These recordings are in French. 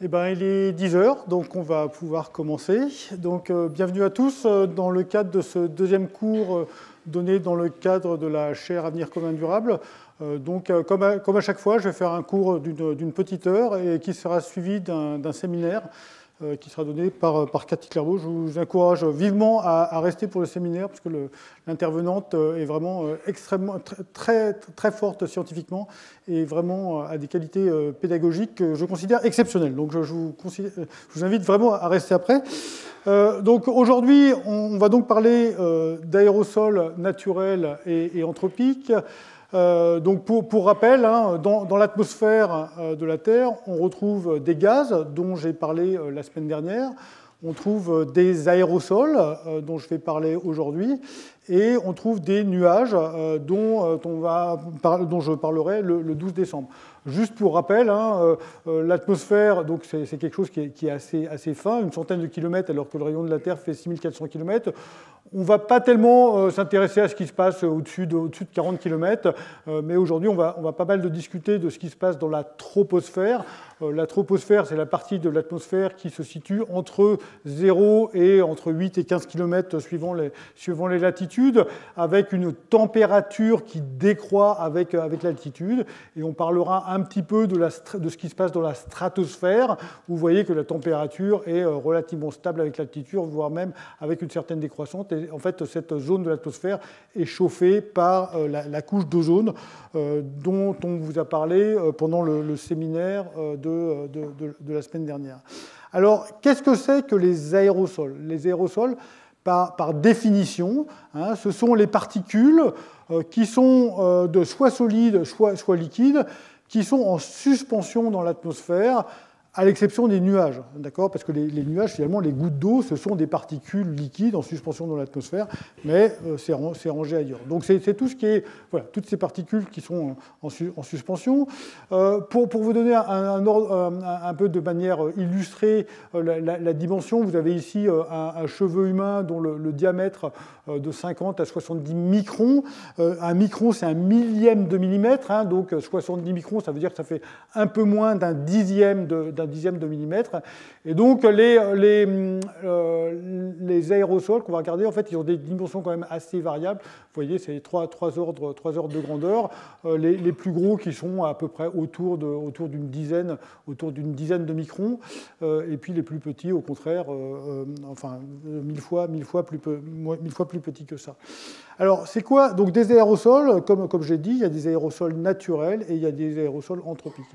Eh ben, il est 10 heures, donc on va pouvoir commencer. Donc, bienvenue à tous dans le cadre de ce deuxième cours donné dans le cadre de la chaire Avenir commun durable. Comme à chaque fois, je vais faire un cours d'une petite heure et qui sera suivi d'un séminaire qui sera donné par Cathy Clairvaux. Je vous encourage vivement à rester pour le séminaire parce que l'intervenante est vraiment extrêmement, très forte scientifiquement et vraiment a des qualités pédagogiques que je considère exceptionnelles. Donc je vous invite vraiment à rester après. Donc aujourd'hui, on va donc parler d'aérosols naturels et anthropiques. Donc pour rappel, dans l'atmosphère de la Terre, on retrouve des gaz dont j'ai parlé la semaine dernière, on trouve des aérosols dont je vais parler aujourd'hui, et on trouve des nuages dont je parlerai le 12 décembre. Juste pour rappel, l'atmosphère, donc c'est quelque chose qui est assez fin, une centaine de kilomètres, alors que le rayon de la Terre fait 6400 kilomètres. On ne va pas tellement s'intéresser à ce qui se passe au-dessus de 40 km, mais aujourd'hui, on va pas mal discuter de ce qui se passe dans la troposphère. La troposphère, c'est la partie de l'atmosphère qui se situe entre 0 et entre 8 et 15 km suivant les latitudes, avec une température qui décroît avec l'altitude. Et on parlera un petit peu de ce qui se passe dans la stratosphère, où vous voyez que la température est relativement stable avec l'altitude, voire même avec une certaine décroissance. Et en fait, cette zone de l'atmosphère est chauffée par la couche d'ozone dont on vous a parlé pendant le séminaire de la semaine dernière. Alors, qu'est-ce que c'est que les aérosols? Les aérosols, par définition, ce sont les particules qui sont soit solides, soit liquides, qui sont en suspension dans l'atmosphère, à l'exception des nuages, d'accord? Parce que les nuages, finalement, les gouttes d'eau, ce sont des particules liquides en suspension dans l'atmosphère, mais c'est rangé ailleurs. Donc c'est tout ce qui est, voilà, toutes ces particules qui sont en suspension. Pour vous donner un peu de manière illustrée la dimension, vous avez ici un cheveu humain dont le diamètre de 50 à 70 microns. Un micron, c'est un millième de millimètre, donc 70 microns, ça veut dire que ça fait un peu moins d'un dixième de millimètre. Et donc, les aérosols qu'on va regarder, en fait, ils ont des dimensions quand même assez variables. Vous voyez, c'est trois ordres de grandeur. Les plus gros qui sont à peu près autour d'une dizaine de microns. Et puis les plus petits, au contraire, mille fois plus petits que ça. Alors, c'est quoi? Donc, des aérosols, comme j'ai dit, il y a des aérosols naturels et il y a des aérosols anthropiques.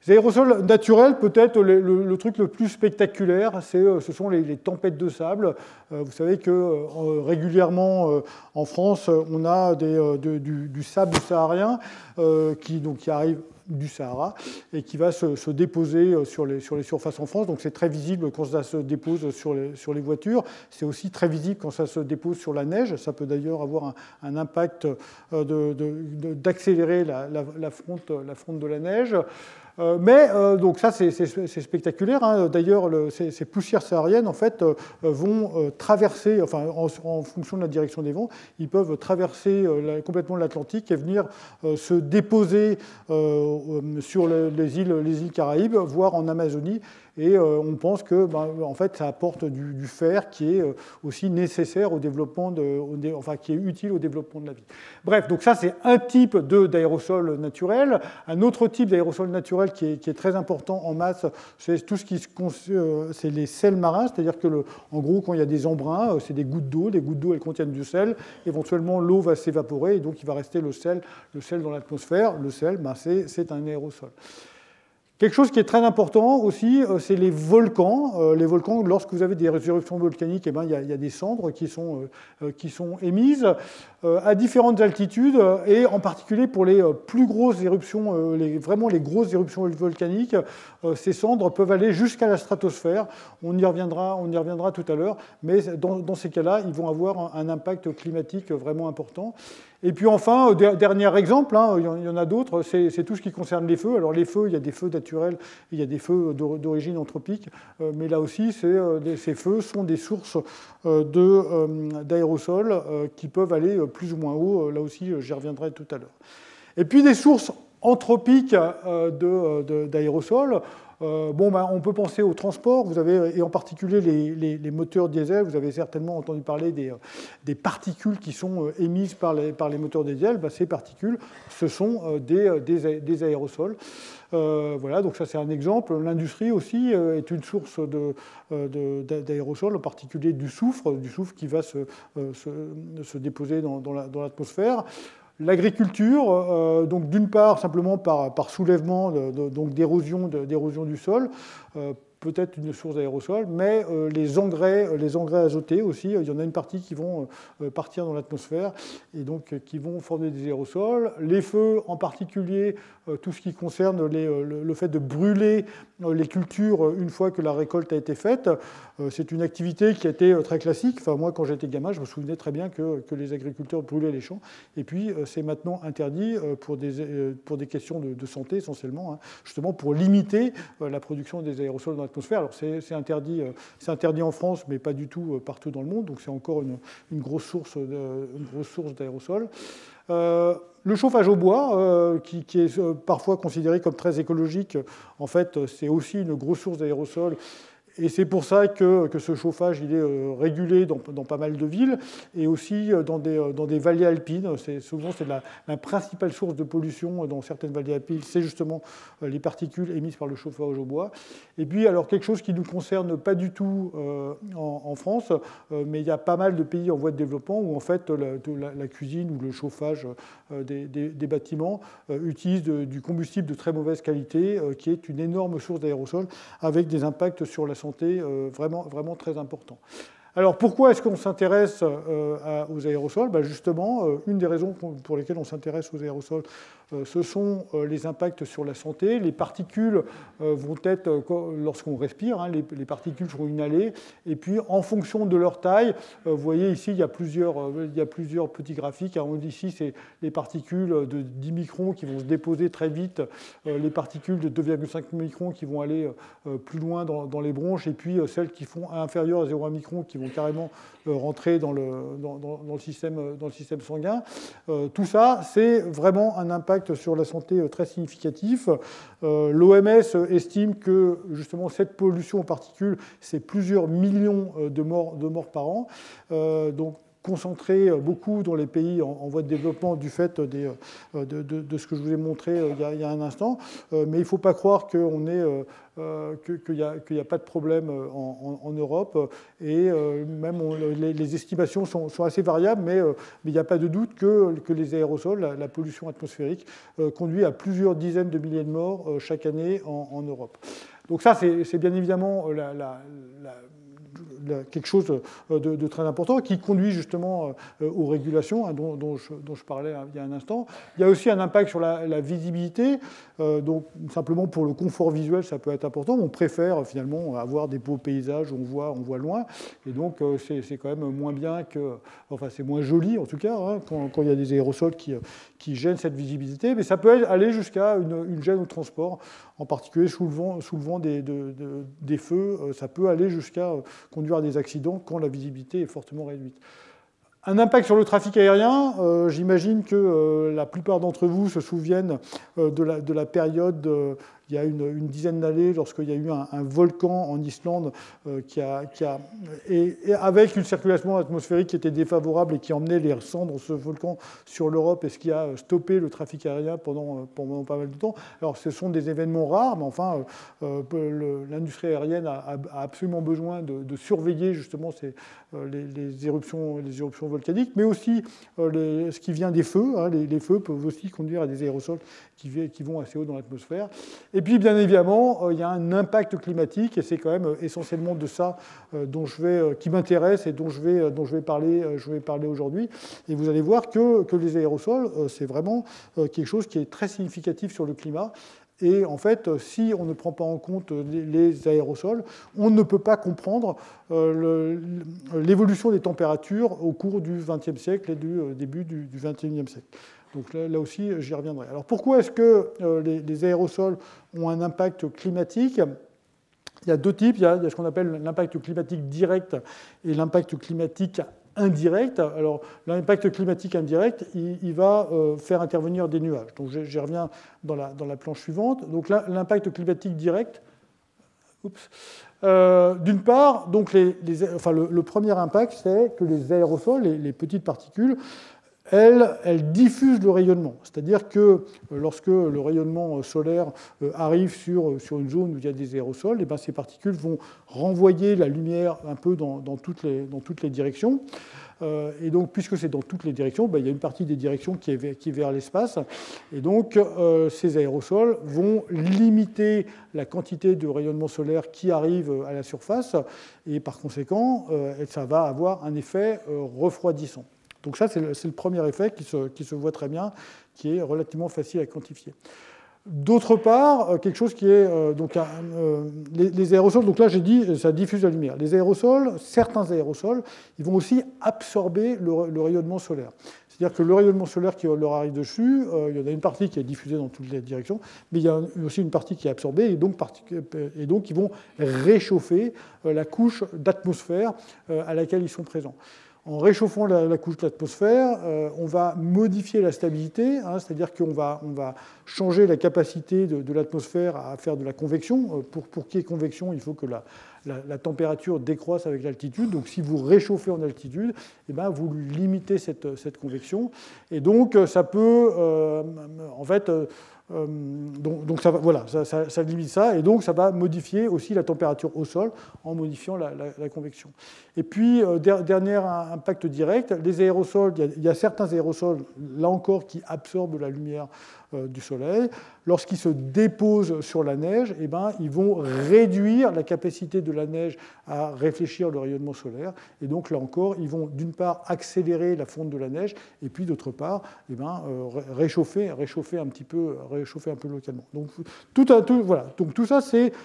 Les aérosols naturels, peut-être le truc le plus spectaculaire, ce sont les tempêtes de sable. Vous savez que régulièrement en France, on a du sable saharien qui arrive du Sahara et qui va se déposer sur les surfaces en France. Donc c'est très visible quand ça se dépose sur les voitures. C'est aussi très visible quand ça se dépose sur la neige. Ça peut d'ailleurs avoir un impact d'accélérer la fonte de la neige. Donc ça, c'est spectaculaire. D'ailleurs, ces poussières sahariennes, en fait, vont traverser, en fonction de la direction des vents, ils peuvent traverser complètement l'Atlantique et venir se déposer sur les îles Caraïbes, voire en Amazonie. Et on pense que, en fait, ça apporte du fer qui est aussi nécessaire au développement qui est utile au développement de la vie. Bref, donc ça, c'est un type d'aérosol naturel. Un autre type d'aérosol naturel qui est très important en masse, c'est tout ce c'est les sels marins, c'est-à-dire que, en gros, quand il y a des embruns, c'est des gouttes d'eau. Les gouttes d'eau, elles contiennent du sel. Éventuellement, l'eau va s'évaporer et donc il va rester le sel dans l'atmosphère. Le sel, c'est un aérosol. Quelque chose qui est très important aussi, c'est les volcans. Les volcans, lorsque vous avez des éruptions volcaniques, il y a des cendres qui sont émises à différentes altitudes, et en particulier pour les plus grosses éruptions, vraiment les grosses éruptions volcaniques, ces cendres peuvent aller jusqu'à la stratosphère. On y reviendra tout à l'heure, mais dans ces cas-là, ils vont avoir un impact climatique vraiment important. Et puis enfin, dernier exemple, il y en a d'autres, c'est tout ce qui concerne les feux. Alors les feux, il y a des feux naturels, il y a des feux d'origine anthropique, mais là aussi, ces feux sont des sources d'aérosols qui peuvent aller plus ou moins haut. Là aussi, j'y reviendrai tout à l'heure. Et puis des sources anthropiques d'aérosols. On peut penser au transport, et en particulier les moteurs diesel. Vous avez certainement entendu parler des particules qui sont émises par les moteurs diesel. Ces particules, ce sont des aérosols. Voilà, donc ça c'est un exemple. L'industrie aussi est une source d'aérosols, en particulier du soufre qui va se déposer dans l'atmosphère. L'agriculture, donc d'une part simplement par soulèvement d'érosion du sol, peut-être une source d'aérosol, mais les engrais azotés aussi, il y en a une partie qui vont partir dans l'atmosphère et donc qui vont former des aérosols. Les feux, en particulier, tout ce qui concerne le fait de brûler les cultures une fois que la récolte a été faite, c'est une activité qui a été très classique. Enfin, moi, quand j'étais gamin, je me souvenais très bien que les agriculteurs brûlaient les champs. Et puis, c'est maintenant interdit pour des questions de santé, essentiellement, justement pour limiter la production des aérosols dans l'atmosphère. Alors, c'est interdit en France, mais pas du tout partout dans le monde. Donc, c'est encore une grosse source d'aérosols. Le chauffage au bois, qui est parfois considéré comme très écologique, en fait, c'est aussi une grosse source d'aérosols. Et c'est pour ça que ce chauffage il est régulé dans pas mal de villes et aussi dans des vallées alpines. Souvent, c'est la principale source de pollution dans certaines vallées alpines, c'est justement les particules émises par le chauffage au bois. Et puis, alors, quelque chose qui ne nous concerne pas du tout en France, mais il y a pas mal de pays en voie de développement où, en fait, la cuisine ou le chauffage des bâtiments utilise du combustible de très mauvaise qualité, qui est une énorme source d'aérosols avec des impacts sur la santé vraiment, vraiment très importants. Alors pourquoi est-ce qu'on s'intéresse aux aérosols ? Justement, une des raisons pour lesquelles on s'intéresse aux aérosols, ce sont les impacts sur la santé. Les particules vont être, lorsqu'on respire, les particules seront inhalées, et puis en fonction de leur taille, vous voyez ici, il y a plusieurs petits graphiques. Ici, c'est les particules de 10 microns qui vont se déposer très vite, les particules de 2,5 microns qui vont aller plus loin dans les bronches, et puis celles qui font inférieures à 0,1 micron qui vont carrément rentrer dans le système sanguin. Tout ça, c'est vraiment un impact sur la santé très significatif. L'OMS estime que justement cette pollution aux particules, c'est plusieurs millions de morts par an. Donc, concentré beaucoup dans les pays en voie de développement du fait de ce que je vous ai montré il y a un instant. Mais il ne faut pas croire qu'il n'y a pas de problème en Europe. Et même les estimations sont assez variables, mais il n'y a pas de doute que les aérosols, la pollution atmosphérique, conduit à plusieurs dizaines de milliers de morts chaque année en Europe. Donc ça, c'est bien évidemment quelque chose de très important qui conduit justement aux régulations dont je parlais il y a un instant. Il y a aussi un impact sur la visibilité. Donc simplement pour le confort visuel, ça peut être important. On préfère finalement avoir des beaux paysages où on voit loin. Et donc c'est quand même moins bien c'est moins joli en tout cas quand il y a des aérosols qui gênent cette visibilité. Mais ça peut aller jusqu'à une gêne au transport, en particulier sous le vent des feux. Ça peut aller jusqu'à conduire à des accidents quand la visibilité est fortement réduite. Un impact sur le trafic aérien, j'imagine que la plupart d'entre vous se souviennent de la période, il y a une dizaine d'années, lorsqu'il y a eu un volcan en Islande avec une circulation atmosphérique qui était défavorable et qui emmenait les cendres de ce volcan sur l'Europe, et ce qui a stoppé le trafic aérien pendant pas mal de temps. Alors ce sont des événements rares, mais enfin l'industrie aérienne a absolument besoin de surveiller justement les éruptions volcaniques, mais aussi ce qui vient des feux. Les feux peuvent aussi conduire à des aérosols qui vont assez haut dans l'atmosphère. Et puis, bien évidemment, il y a un impact climatique, et c'est quand même essentiellement de ça qui m'intéresse et dont je vais parler aujourd'hui. Et vous allez voir que les aérosols, c'est vraiment quelque chose qui est très significatif sur le climat. Et en fait, si on ne prend pas en compte les aérosols, on ne peut pas comprendre l'évolution des températures au cours du XXe siècle et du début du XXIe siècle. Donc là aussi, j'y reviendrai. Alors pourquoi est-ce que les aérosols ont un impact climatique ? Il y a deux types. Il y a ce qu'on appelle l'impact climatique direct et l'impact climatique indirect. Alors l'impact climatique indirect, il va faire intervenir des nuages. Donc j'y reviens dans la planche suivante. Donc l'impact climatique direct, D'une part, donc le premier impact, c'est que les aérosols, les petites particules, elles diffusent le rayonnement. C'est-à-dire que lorsque le rayonnement solaire arrive sur une zone où il y a des aérosols, et bien ces particules vont renvoyer la lumière un peu dans toutes les directions. Et donc, puisque c'est dans toutes les directions, ben, il y a une partie des directions qui est vers l'espace. Et donc, ces aérosols vont limiter la quantité de rayonnement solaire qui arrive à la surface. Et par conséquent, ça va avoir un effet refroidissant. Donc ça, c'est le premier effet qui se voit très bien, qui est relativement facile à quantifier. D'autre part, quelque chose qui est les aérosols. Donc là, j'ai dit, ça diffuse la lumière. Les aérosols, certains aérosols, ils vont aussi absorber le rayonnement solaire. C'est-à-dire que le rayonnement solaire qui leur arrive dessus, il y en a une partie qui est diffusée dans toutes les directions, mais il y a aussi une partie qui est absorbée, et donc ils vont réchauffer la couche d'atmosphère à laquelle ils sont présents. En réchauffant la couche de l'atmosphère, on va modifier la stabilité, c'est-à-dire qu'on va changer la capacité de l'atmosphère à faire de la convection. Pour qu'il y ait convection, il faut que la température décroisse avec l'altitude. Donc si vous réchauffez en altitude, eh bien, vous limitez cette convection. Et donc ça peut, en fait... Donc ça limite ça, et donc ça va modifier aussi la température au sol en modifiant la convection. Et puis, dernier impact direct, les aérosols, il y a certains aérosols, là encore, qui absorbent la lumière du soleil. Lorsqu'ils se déposent sur la neige, eh ben, ils vont réduire la capacité de la neige à réfléchir le rayonnement solaire. Et donc, là encore, ils vont d'une part accélérer la fonte de la neige, et puis d'autre part, eh ben, réchauffer un peu localement. Donc tout ça,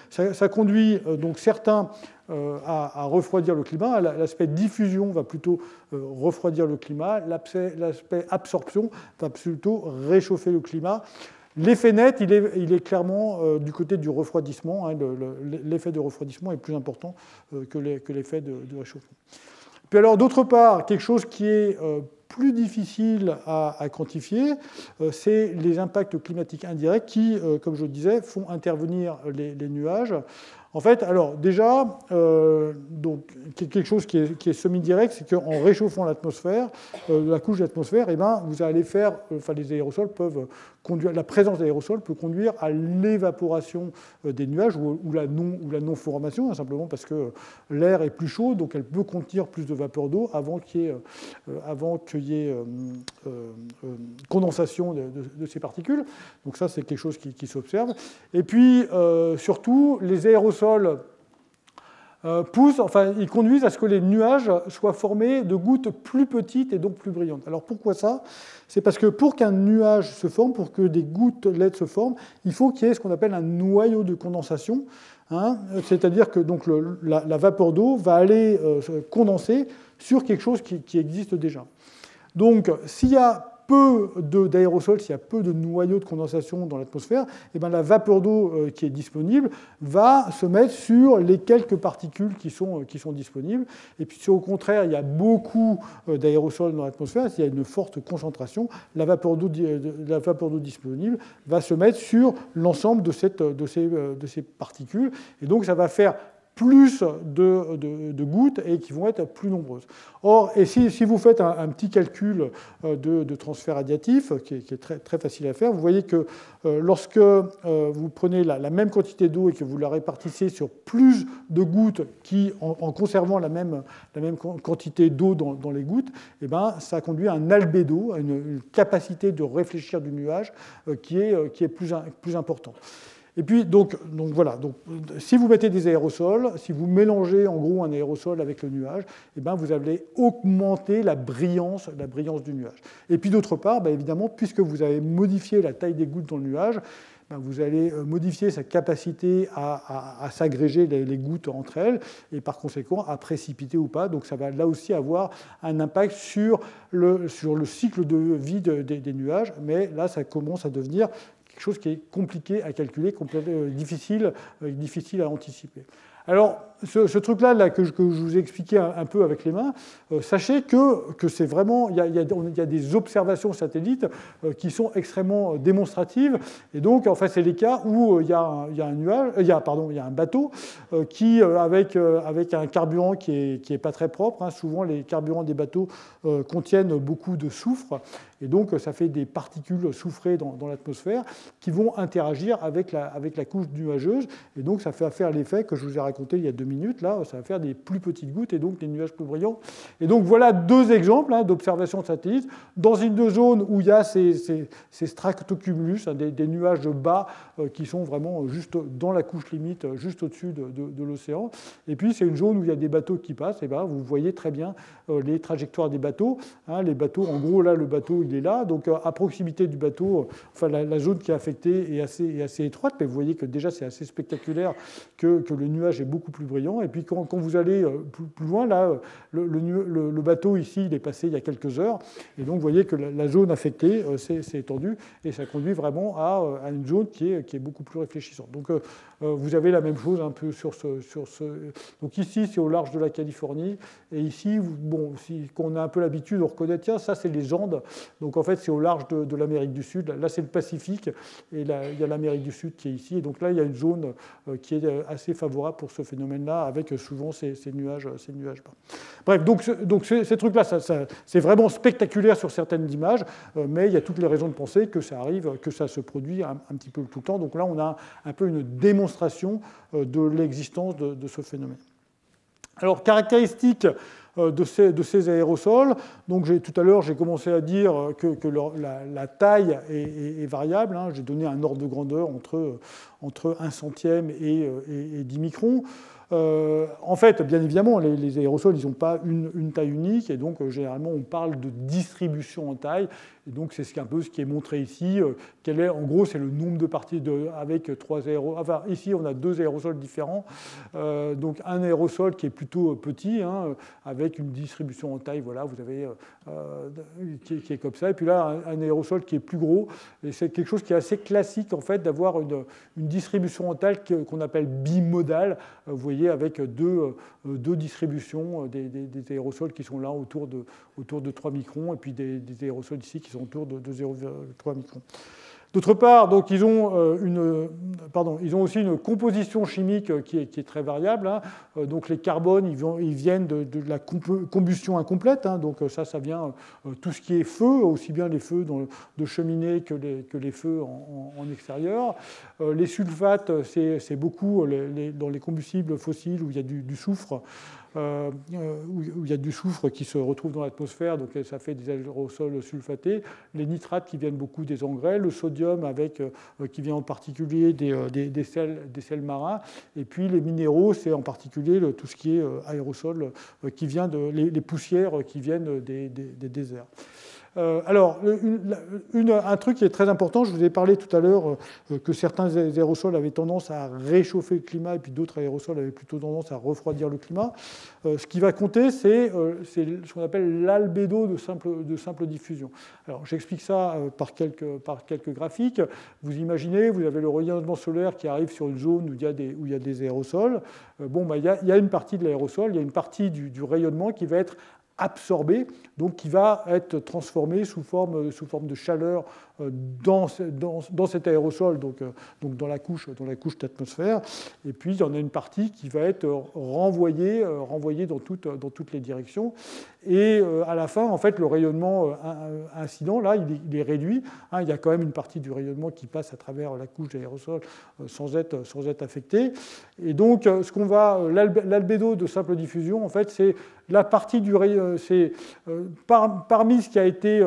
ça conduit donc certains à refroidir le climat. L'aspect diffusion va plutôt refroidir le climat. L'aspect absorption va plutôt réchauffer le climat. L'effet net, il est clairement du côté du refroidissement. L'effet de refroidissement est plus important que l'effet de réchauffement. Puis alors, d'autre part, quelque chose qui est plus difficile à quantifier, c'est les impacts climatiques indirects qui, comme je le disais, font intervenir les nuages. En fait, alors déjà, donc, quelque chose qui est semi-direct, c'est qu'en réchauffant l'atmosphère, la couche d'atmosphère, eh ben, vous allez faire, les aérosols peuvent conduire, la présence d'aérosols peut conduire à l'évaporation des nuages ou la non-formation, simplement parce que l'air est plus chaud, donc elle peut contenir plus de vapeur d'eau avant qu'il y ait condensation de ces particules. Donc ça, c'est quelque chose qui s'observe. Et puis, surtout, les aérosols ils conduisent à ce que les nuages soient formés de gouttes plus petites et donc plus brillantes. Alors pourquoi ça? C'est parce que pour qu'un nuage se forme, pour que des gouttelettes se forment, il faut qu'il y ait ce qu'on appelle un noyau de condensation. C'est-à-dire que donc, la vapeur d'eau va aller condenser sur quelque chose qui existe déjà. Donc s'il y a peu d'aérosols, s'il y a peu de noyaux de condensation dans l'atmosphère, eh bien, la vapeur d'eau qui est disponible va se mettre sur les quelques particules qui sont disponibles. Et puis si au contraire, il y a beaucoup d'aérosols dans l'atmosphère, s'il y a une forte concentration, la vapeur d'eau disponible va se mettre sur l'ensemble de ces particules. Et donc ça va faire plus de gouttes et qui vont être plus nombreuses. Or, et si vous faites un petit calcul de transfert radiatif, qui est très, très facile à faire, vous voyez que lorsque vous prenez la même quantité d'eau et que vous la répartissez sur plus de gouttes qui, en conservant la même quantité d'eau dans les gouttes, eh ben, ça conduit à un albédo, à une capacité de réfléchir du nuage qui est plus importante. Et puis, donc voilà, si vous mettez des aérosols, si vous mélangez en gros un aérosol avec le nuage, eh bien, vous allez augmenter la brillance du nuage. Et puis d'autre part, évidemment, puisque vous avez modifié la taille des gouttes dans le nuage, vous allez modifier sa capacité à s'agréger les gouttes entre elles, et par conséquent à précipiter ou pas. Donc ça va là aussi avoir un impact sur le cycle de vie des nuages, mais là ça commence à devenir quelque chose qui est compliqué à calculer, difficile à anticiper. Alors, ce truc-là là, que je vous ai expliqué un peu avec les mains, sachez que c'est vraiment, il y a des observations satellites qui sont extrêmement démonstratives. Et donc, en fait, c'est les cas où il y a un bateau qui, avec un carburant qui est pas très propre, hein, souvent les carburants des bateaux contiennent beaucoup de soufre. Et donc, ça fait des particules soufrées dans l'atmosphère qui vont interagir avec la couche nuageuse. Et donc, ça fait faire l'effet que je vous ai raconté il y a 2 minutes. Là, ça va faire des plus petites gouttes et donc des nuages plus brillants. Et donc, voilà 2 exemples d'observation de satellites. Dans une zone où il y a ces stractocumulus, des nuages bas qui sont vraiment juste dans la couche limite, juste au-dessus de l'océan. Et puis, c'est une zone où il y a des bateaux qui passent. Et ben, vous voyez très bien les trajectoires des bateaux. Les bateaux, en gros, là, le bateau, il est là. Donc, à proximité du bateau, enfin, la zone qui est affectée est assez étroite, mais vous voyez que déjà, c'est assez spectaculaire que le nuage est beaucoup plus brillant. Et puis, quand vous allez plus loin, là, le bateau, ici, il est passé il y a quelques heures. Et donc, vous voyez que la zone affectée s'est étendue, et ça conduit vraiment à une zone qui est beaucoup plus réfléchissante. Donc, vous avez la même chose un peu sur ce... Donc, ici, c'est au large de la Californie. Et ici, bon, si on a un peu l'habitude, on reconnaît, tiens, ça, c'est les Andes. Donc, en fait, c'est au large de l'Amérique du Sud. Là, c'est le Pacifique. Et là, il y a l'Amérique du Sud qui est ici. Et donc là, il y a une zone qui est assez favorable pour ce phénomène-là, avec souvent ces nuages bas. Bref, donc ces trucs-là, c'est vraiment spectaculaire sur certaines images, mais il y a toutes les raisons de penser que ça arrive, que ça se produit un petit peu tout le temps. Donc là, on a un peu une démonstration de l'existence de ce phénomène. Alors, caractéristiques de ces aérosols. Donc, tout à l'heure, j'ai commencé à dire que la taille est variable. Hein. J'ai donné un ordre de grandeur entre 1 centième et 10 microns. En fait, bien évidemment, les aérosols, ils n'ont pas une taille unique, et donc généralement, on parle de distribution en taille. Et donc, c'est un peu ce qui est montré ici. En gros, c'est le nombre de parties avec 3 aérosols. Enfin, ici, on a 2 aérosols différents. Donc, un aérosol qui est plutôt petit, hein, avec une distribution en taille, voilà, vous avez qui est comme ça. Et puis là, un aérosol qui est plus gros. Et c'est quelque chose qui est assez classique, en fait, d'avoir une distribution en taille qu'on appelle bimodale. Vous voyez, avec deux distributions des aérosols qui sont là autour de 3 microns, et puis des aérosols ici qui sont autour de 0,3 microns. D'autre part, donc, ils ont aussi une composition chimique qui est très variable. Hein. Donc, les carbones, ils viennent de la combustion incomplète. Hein. Donc, ça vient tout ce qui est feu, aussi bien les feux de cheminée que les feux en extérieur. Les sulfates, c'est beaucoup dans les combustibles fossiles où il y a du soufre. Où il y a du soufre qui se retrouve dans l'atmosphère, donc ça fait des aérosols sulfatés. Les nitrates qui viennent beaucoup des engrais, le sodium qui vient en particulier des sels marins, et puis les minéraux, c'est en particulier tout ce qui est aérosol qui vient les poussières qui viennent des déserts. Alors, un truc qui est très important, je vous ai parlé tout à l'heure que certains aérosols avaient tendance à réchauffer le climat et puis d'autres aérosols avaient plutôt tendance à refroidir le climat. Ce qui va compter, c'est ce qu'on appelle l'albédo de simple diffusion. Alors, j'explique ça par quelques graphiques. Vous imaginez, vous avez le rayonnement solaire qui arrive sur une zone où il y a des aérosols. Il y a une partie de l'aérosol, il y a une partie du rayonnement qui va être absorbé, donc qui va être transformé sous forme de chaleur dans cet aérosol, donc dans la couche d'atmosphère. Et puis il y en a une partie qui va être renvoyée dans toutes les directions. Et à la fin, en fait, le rayonnement incident, là, il est réduit. Hein, il y a quand même une partie du rayonnement qui passe à travers la couche d'aérosol sans être affectée. Et donc, l'albédo de simple diffusion, en fait, c'est la partie du rayonnement, c'est parmi ce qui a été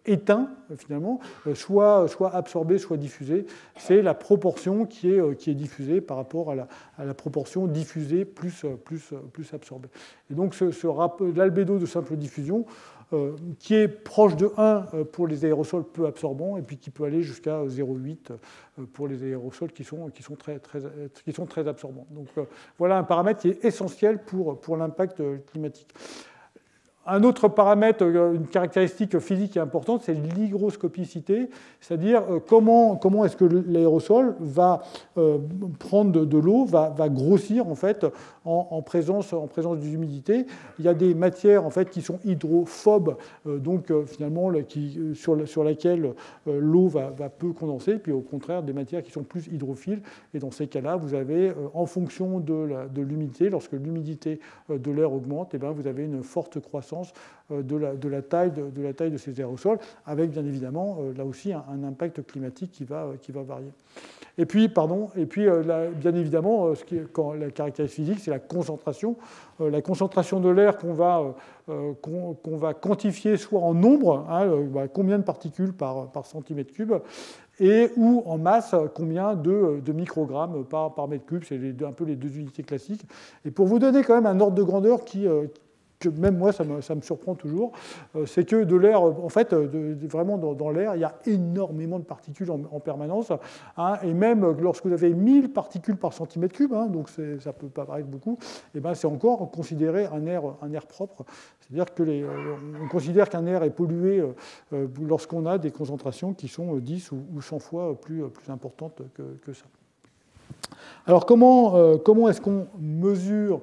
éteint, finalement, soit absorbé, soit diffusé. C'est la proportion qui est diffusée par rapport à la proportion diffusée plus absorbée. Et donc, l'albédo de simple diffusion, qui est proche de 1 pour les aérosols peu absorbants, et puis qui peut aller jusqu'à 0,8 pour les aérosols qui sont très absorbants. Donc, voilà un paramètre qui est essentiel pour l'impact climatique. Un autre paramètre, une caractéristique physique importante, c'est l'hygroscopicité, c'est-à-dire comment est-ce que l'aérosol va prendre de l'eau, va grossir en fait en présence d'humidité. Il y a des matières en fait qui sont hydrophobes, donc finalement sur laquelle l'eau va peu condenser, puis au contraire des matières qui sont plus hydrophiles. Et dans ces cas-là, vous avez en fonction de l'humidité, lorsque l'humidité de l'air augmente, et bien vous avez une forte croissance de la taille de ces aérosols, avec bien évidemment là aussi un impact climatique qui va varier. Et puis, bien évidemment, la caractéristique physique, c'est la concentration. La concentration de l'air qu'on va quantifier soit en nombre, combien de particules par centimètre cube, et ou en masse, combien de microgrammes par mètre cube. C'est un peu les deux unités classiques. Et pour vous donner quand même un ordre de grandeur que même moi, ça me surprend toujours, c'est que de l'air, en fait, vraiment dans l'air, il y a énormément de particules en permanence, hein, et même lorsque vous avez 1000 particules par centimètre cube, hein, donc ça ne peut pas paraître beaucoup, et ben c'est encore considéré un air propre. C'est-à-dire qu'on considère qu'un air est pollué lorsqu'on a des concentrations qui sont 10 ou 100 fois plus importantes que ça. Alors comment est-ce qu'on mesure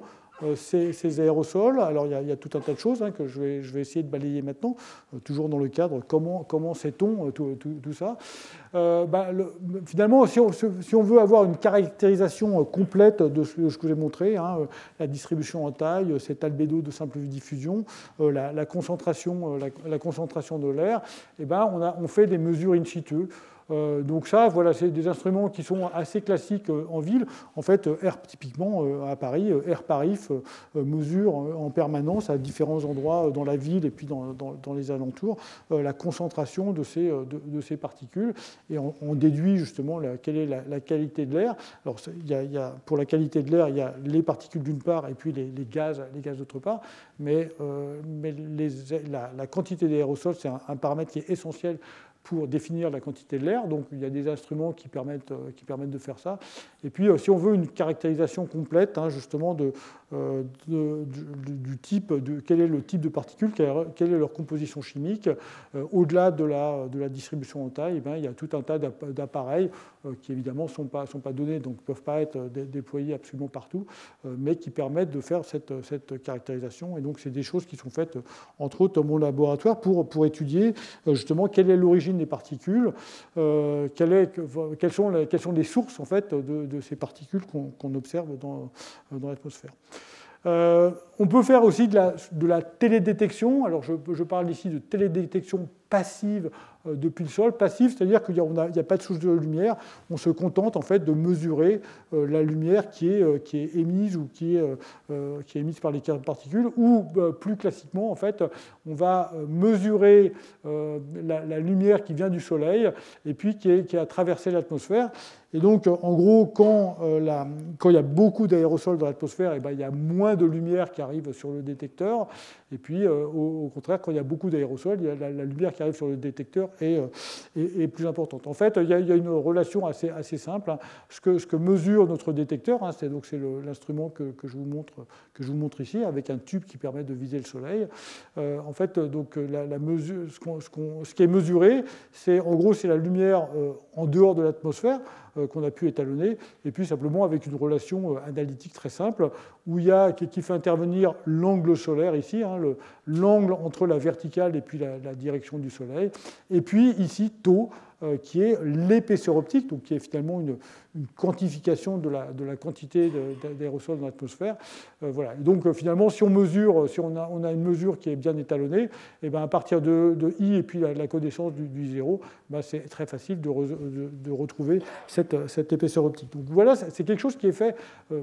ces aérosols? Alors il y a tout un tas de choses que je vais essayer de balayer maintenant, toujours dans le cadre comment sait-on tout ça. Finalement, si on veut avoir une caractérisation complète de ce que j'ai montré, la distribution en taille, cet albédo de simple diffusion, la concentration de l'air, on fait des mesures in situ. Donc ça, voilà, c'est des instruments qui sont assez classiques en ville. En fait, typiquement à Paris, AirParif mesure en permanence à différents endroits dans la ville et puis dans les alentours la concentration de ces particules. Et on déduit justement quelle est la qualité de l'air. Alors, pour la qualité de l'air, il y a les particules d'une part et puis les gaz d'autre part. Mais la quantité d'aérosols, c'est un paramètre qui est essentiel pour définir la quantité de l'air. Donc il y a des instruments qui permettent de faire ça. Et puis si on veut une caractérisation complète, justement du type, quel est le type de particules, quelle est leur composition chimique, au-delà de la distribution en taille, il y a tout un tas d'appareils qui évidemment ne sont pas donnés, donc ne peuvent pas être déployés absolument partout, mais qui permettent de faire cette caractérisation. Et donc c'est des choses qui sont faites entre autres dans mon laboratoire pour étudier justement quelle est l'origine des particules, quelles sont les sources en fait de ces particules qu'on observe dans l'atmosphère. On peut faire aussi de la télédétection. Alors je parle ici de télédétection passive depuis le sol. Passive, c'est-à-dire qu'il n'y a pas de source de lumière. On se contente en fait de mesurer la lumière qui est émise ou qui est émise par les particules. Ou plus classiquement, en fait, on va mesurer la lumière qui vient du Soleil et puis qui a traversé l'atmosphère. Et donc, en gros, quand il y a beaucoup d'aérosols dans l'atmosphère, il y a moins de lumière qui arrive sur le détecteur. Et puis, au contraire, quand il y a beaucoup d'aérosols, la lumière qui arrive sur le détecteur est plus importante. En fait, il y a une relation assez simple. Ce que mesure notre détecteur, c'est l'instrument que je vous montre ici, avec un tube qui permet de viser le Soleil. En fait, donc, ce qui est mesuré, en gros, c'est la lumière en dehors de l'atmosphère qu'on a pu étalonner, et puis simplement avec une relation analytique très simple qui fait intervenir l'angle solaire ici, l'angle entre la verticale et puis la direction du Soleil, et puis ici tau, qui est l'épaisseur optique, donc qui est finalement une quantification de la quantité d'aérosols dans l'atmosphère. Voilà. Et donc finalement, si on a une mesure qui est bien étalonnée, et à partir de I et puis la connaissance du zéro, c'est très facile de retrouver cette épaisseur optique. Donc voilà, c'est quelque chose qui est fait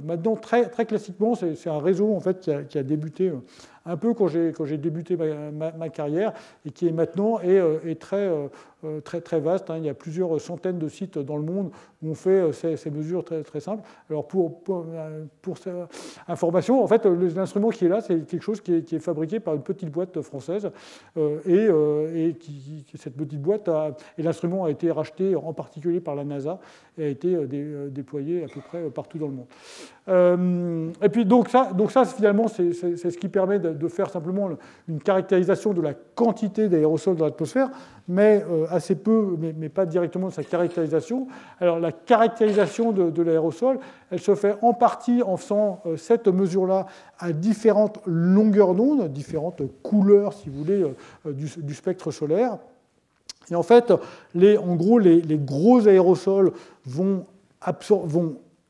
maintenant très, très classiquement. C'est un réseau en fait qui a débuté un peu quand j'ai débuté ma carrière et qui est maintenant est très, très, très vaste, ouvertes. Il y a plusieurs centaines de sites dans le monde où on fait ces mesures très, très simples. Alors pour information, en fait, l'instrument qui est là, c'est quelque chose qui est fabriqué par une petite boîte française. Cette petite boîte et l'instrument a été racheté en particulier par la NASA et a été déployé à peu près partout dans le monde. Et puis donc ça finalement, c'est ce qui permet de faire simplement une caractérisation de la quantité d'aérosols dans l'atmosphère, mais assez peu, mais pas directement de sa caractérisation. Alors la caractérisation de l'aérosol, elle se fait en partie en faisant cette mesure-là à différentes longueurs d'onde, différentes couleurs, si vous voulez, du spectre solaire. Et en fait, en gros, les gros aérosols vont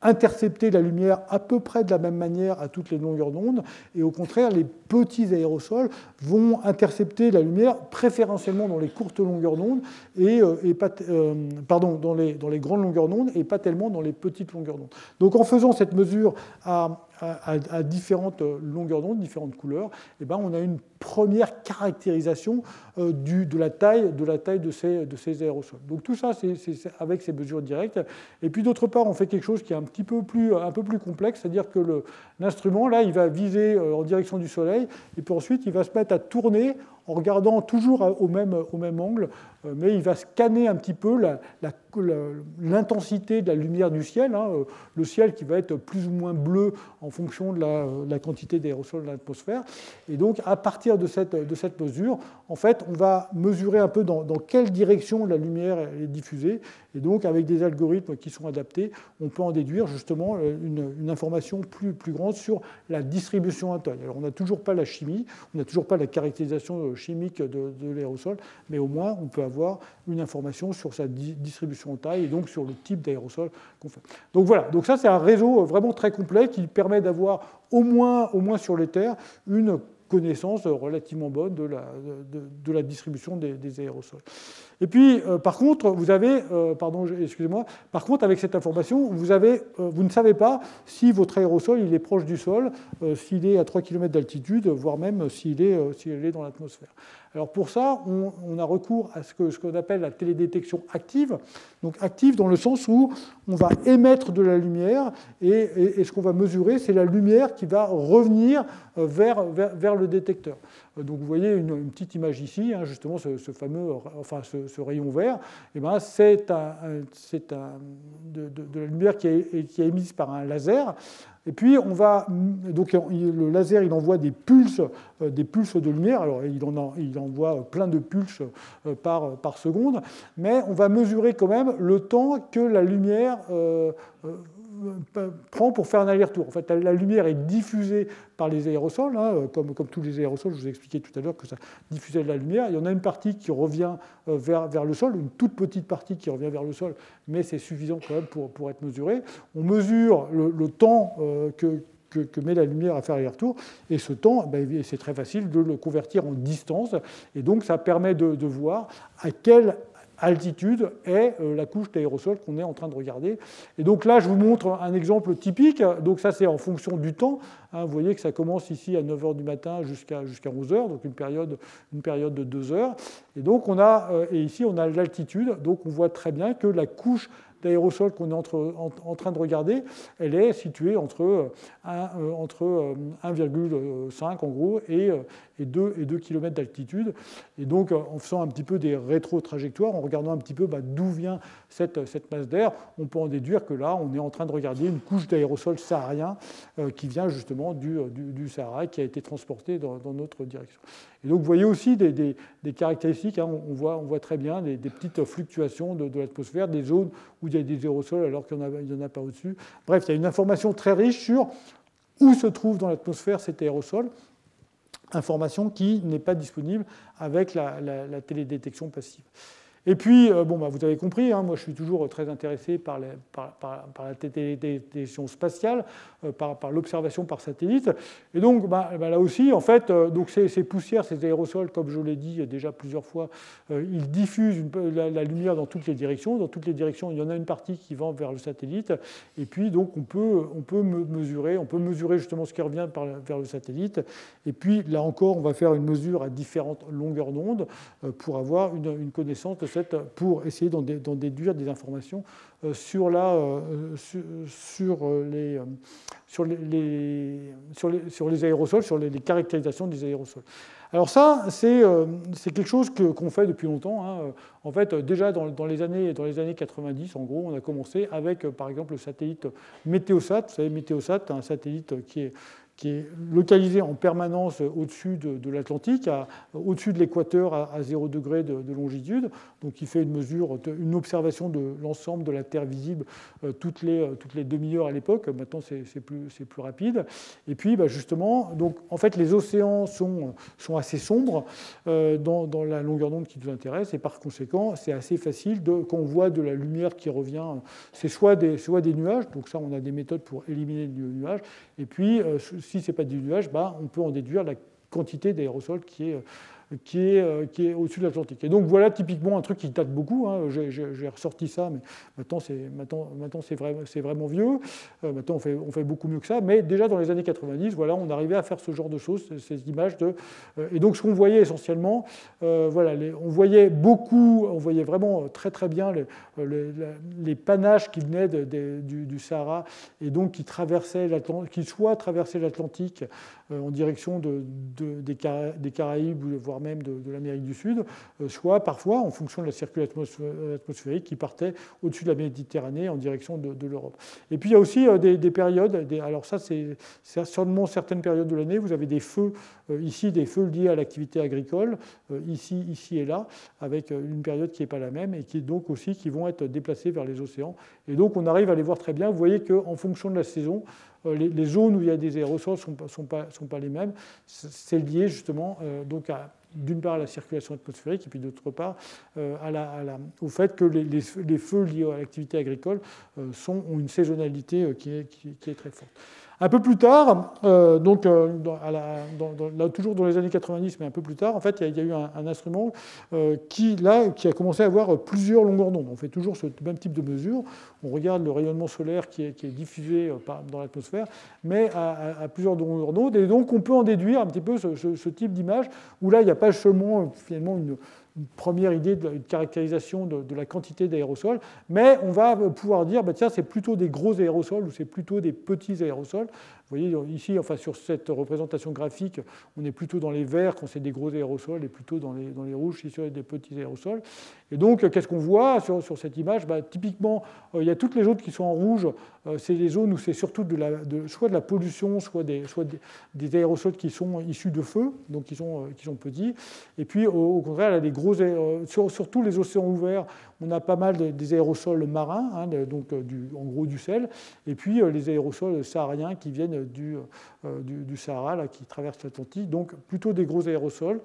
intercepter la lumière à peu près de la même manière à toutes les longueurs d'onde, et au contraire, les petits aérosols vont intercepter la lumière préférentiellement dans les courtes longueurs d'onde, dans les grandes longueurs d'onde, et pas tellement dans les petites longueurs d'onde. Donc en faisant cette mesure à différentes longueurs d'onde, différentes couleurs, eh ben, on a une première caractérisation de la taille de ces aérosols. Donc tout ça, c'est avec ces mesures directes. Et puis d'autre part, on fait quelque chose qui est un peu plus complexe, c'est-à-dire que l'instrument, là, il va viser en direction du Soleil, et puis ensuite, il va se mettre à tourner en regardant toujours au même angle, mais il va scanner un petit peu l'intensité de la lumière du ciel, le ciel qui va être plus ou moins bleu en fonction de la quantité d'aérosols dans l'atmosphère. Et donc, à partir de cette mesure, en fait, on va mesurer un peu dans quelle direction la lumière est diffusée. Et donc, avec des algorithmes qui sont adaptés, on peut en déduire justement une information plus grande sur la distribution en taille. Alors, on n'a toujours pas la chimie, on n'a toujours pas la caractérisation chimique de l'aérosol, mais au moins, on peut avoir une information sur sa distribution en taille et donc sur le type d'aérosol qu'on fait. Donc voilà, donc ça, c'est un réseau vraiment très complet qui permet d'avoir au moins sur les terres une connaissance relativement bonne de la distribution des aérosols. Et puis, par contre, vous avez, par contre, avec cette information, vous ne savez pas si votre aérosol il est proche du sol, s'il est à 3 km d'altitude, voire même s'il est dans l'atmosphère. Alors pour ça, on a recours à ce qu'on appelle la télédétection active. Donc active dans le sens où on va émettre de la lumière et ce qu'on va mesurer, c'est la lumière qui va revenir vers le détecteur. Donc vous voyez une petite image ici, justement ce rayon vert, et ben c'est de la lumière qui est émise par un laser. Et puis le laser il envoie des pulses de lumière. Alors il envoie plein de pulses par seconde, mais on va mesurer quand même le temps que la lumière prend pour faire un aller-retour. En fait, la lumière est diffusée par les aérosols, comme tous les aérosols, je vous ai expliqué tout à l'heure que ça diffusait de la lumière. Il y en a une partie qui revient vers le sol, une toute petite partie qui revient vers le sol, mais c'est suffisant quand même pour être mesuré. On mesure le temps que met la lumière à faire aller-retour, et ce temps, c'est très facile de le convertir en distance, et donc ça permet de voir à quelle altitude est la couche d'aérosol qu'on est en train de regarder. Et donc là, je vous montre un exemple typique. Donc ça, c'est en fonction du temps. Vous voyez que ça commence ici à 9h du matin jusqu'à 11h, donc une période de 2 heures. Et donc et ici, on a l'altitude. Donc on voit très bien que la couche d'aérosol qu'on est en train de regarder, elle est située entre 1,5 en gros et 2 km d'altitude. Et donc en faisant un petit peu des rétro-trajectoires, en regardant un petit peu d'où vient cette masse d'air, on peut en déduire que là, on est en train de regarder une couche d'aérosol saharien qui vient justement du Sahara et qui a été transportée dans notre direction. Et donc vous voyez aussi des caractéristiques, on voit très bien des petites fluctuations de l'atmosphère, des zones où il y a des aérosols alors qu'il n'y en a pas au-dessus. Bref, il y a une information très riche sur où se trouve dans l'atmosphère cet aérosol, information qui n'est pas disponible avec la télédétection passive. Et puis, vous avez compris, moi je suis toujours très intéressé par la télédétection spatiale, par l'observation par satellite. Et donc là aussi, en fait, donc ces poussières, ces aérosols, comme je l'ai dit déjà plusieurs fois, ils diffusent la lumière dans toutes les directions. Dans toutes les directions, il y en a une partie qui va vers le satellite. Et puis, donc, on peut mesurer justement ce qui revient vers le satellite. Et puis, là encore, on va faire une mesure à différentes longueurs d'onde pour avoir une connaissance de pour essayer d'en déduire des informations sur les aérosols, sur les caractérisations des aérosols. Alors ça, c'est quelque chose qu'on fait depuis longtemps. Hein. En fait, déjà dans les années 90, en gros, on a commencé avec, par exemple, le satellite Météosat. Vous savez, Météosat, un satellite qui est localisé en permanence au-dessus de l'Atlantique, au-dessus de l'équateur à 0 degré de longitude. Donc il fait une observation de l'ensemble de la Terre visible toutes les demi-heures à l'époque. Maintenant, c'est plus rapide. Et puis, justement, donc, en fait, les océans sont assez sombres dans la longueur d'onde qui nous intéresse. Et par conséquent, c'est assez facile, quand on voit de la lumière qui revient, c'est soit des nuages. Donc ça, on a des méthodes pour éliminer les nuages. Et puis, si ce n'est pas du nuage, on peut en déduire la quantité d'aérosol qui est au-dessus de l'Atlantique. Et donc voilà typiquement un truc qui date beaucoup. Hein. J'ai ressorti ça, mais maintenant c'est vraiment vieux. Maintenant on fait beaucoup mieux que ça. Mais déjà dans les années 90, voilà, on arrivait à faire ce genre de choses, ces images et donc ce qu'on voyait essentiellement, on voyait vraiment très très bien les panaches qui venaient du Sahara et donc qui soit traversaient l'Atlantique en direction des Caraïbes, voire même de l'Amérique du Sud, soit parfois, en fonction de la circulation atmosphérique, qui partait au-dessus de la Méditerranée en direction de l'Europe. Et puis il y a aussi des périodes, alors ça c'est seulement certaines périodes de l'année, vous avez des feux, ici des feux liés à l'activité agricole, ici et là, avec une période qui n'est pas la même et qui vont être déplacés vers les océans. Et donc on arrive à les voir très bien. Vous voyez qu'en fonction de la saison, les zones où il y a des aérosols ne sont pas les mêmes. C'est lié justement donc d'une part à la circulation atmosphérique et puis d'autre part au fait que les feux liés à l'activité agricole ont une saisonnalité qui est très forte. Un peu plus tard, toujours dans les années 90, mais un peu plus tard, en fait, il y a eu un instrument qui a commencé à avoir plusieurs longueurs d'onde. On fait toujours ce même type de mesure. On regarde le rayonnement solaire qui est diffusé dans l'atmosphère, mais à plusieurs longueurs d'onde. Et donc, on peut en déduire un petit peu ce type d'image, où là, il n'y a pas seulement finalement une première idée de caractérisation de la quantité d'aérosols, mais on va pouvoir dire, tiens, c'est plutôt des gros aérosols ou c'est plutôt des petits aérosols. Vous voyez ici, sur cette représentation graphique, on est plutôt dans les verts quand c'est des gros aérosols et plutôt dans les rouges si c'est des petits aérosols. Et donc, qu'est-ce qu'on voit sur cette image ? Typiquement, il y a toutes les zones qui sont en rouge, c'est les zones où c'est surtout soit de la pollution, soit des aérosols qui sont issus de feu, donc qui sont petits. Et puis, au contraire, il y a des gros sur tous les océans ouverts, on a pas mal des aérosols marins, en gros du sel, et puis les aérosols sahariens qui viennent du Sahara, là, qui traversent l'Atlantique, donc plutôt des gros aérosols.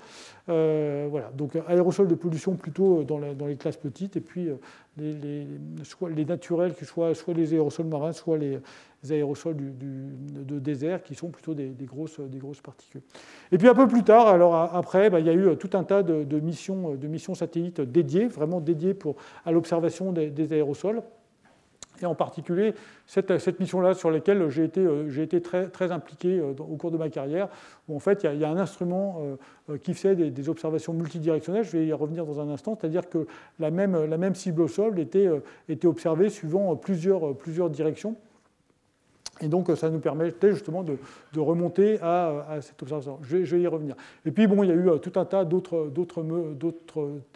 Voilà, donc aérosols de pollution plutôt dans les classes petites, et puis soit les naturels, soit les aérosols marins, soit les aérosols de désert, qui sont plutôt des grosses particules. Et puis un peu plus tard, alors après, il y a eu tout un tas de missions satellites dédiées, vraiment dédiées à l'observation des aérosols. Et en particulier, cette mission-là sur laquelle j'ai été très, très impliqué au cours de ma carrière, où en fait il y a un instrument qui fait des observations multidirectionnelles, je vais y revenir dans un instant, c'est-à-dire que la même cible au sol était observée suivant plusieurs directions. Et donc, ça nous permettait justement de remonter à cette observation. Je vais y revenir. Et puis, il y a eu tout un tas d'autres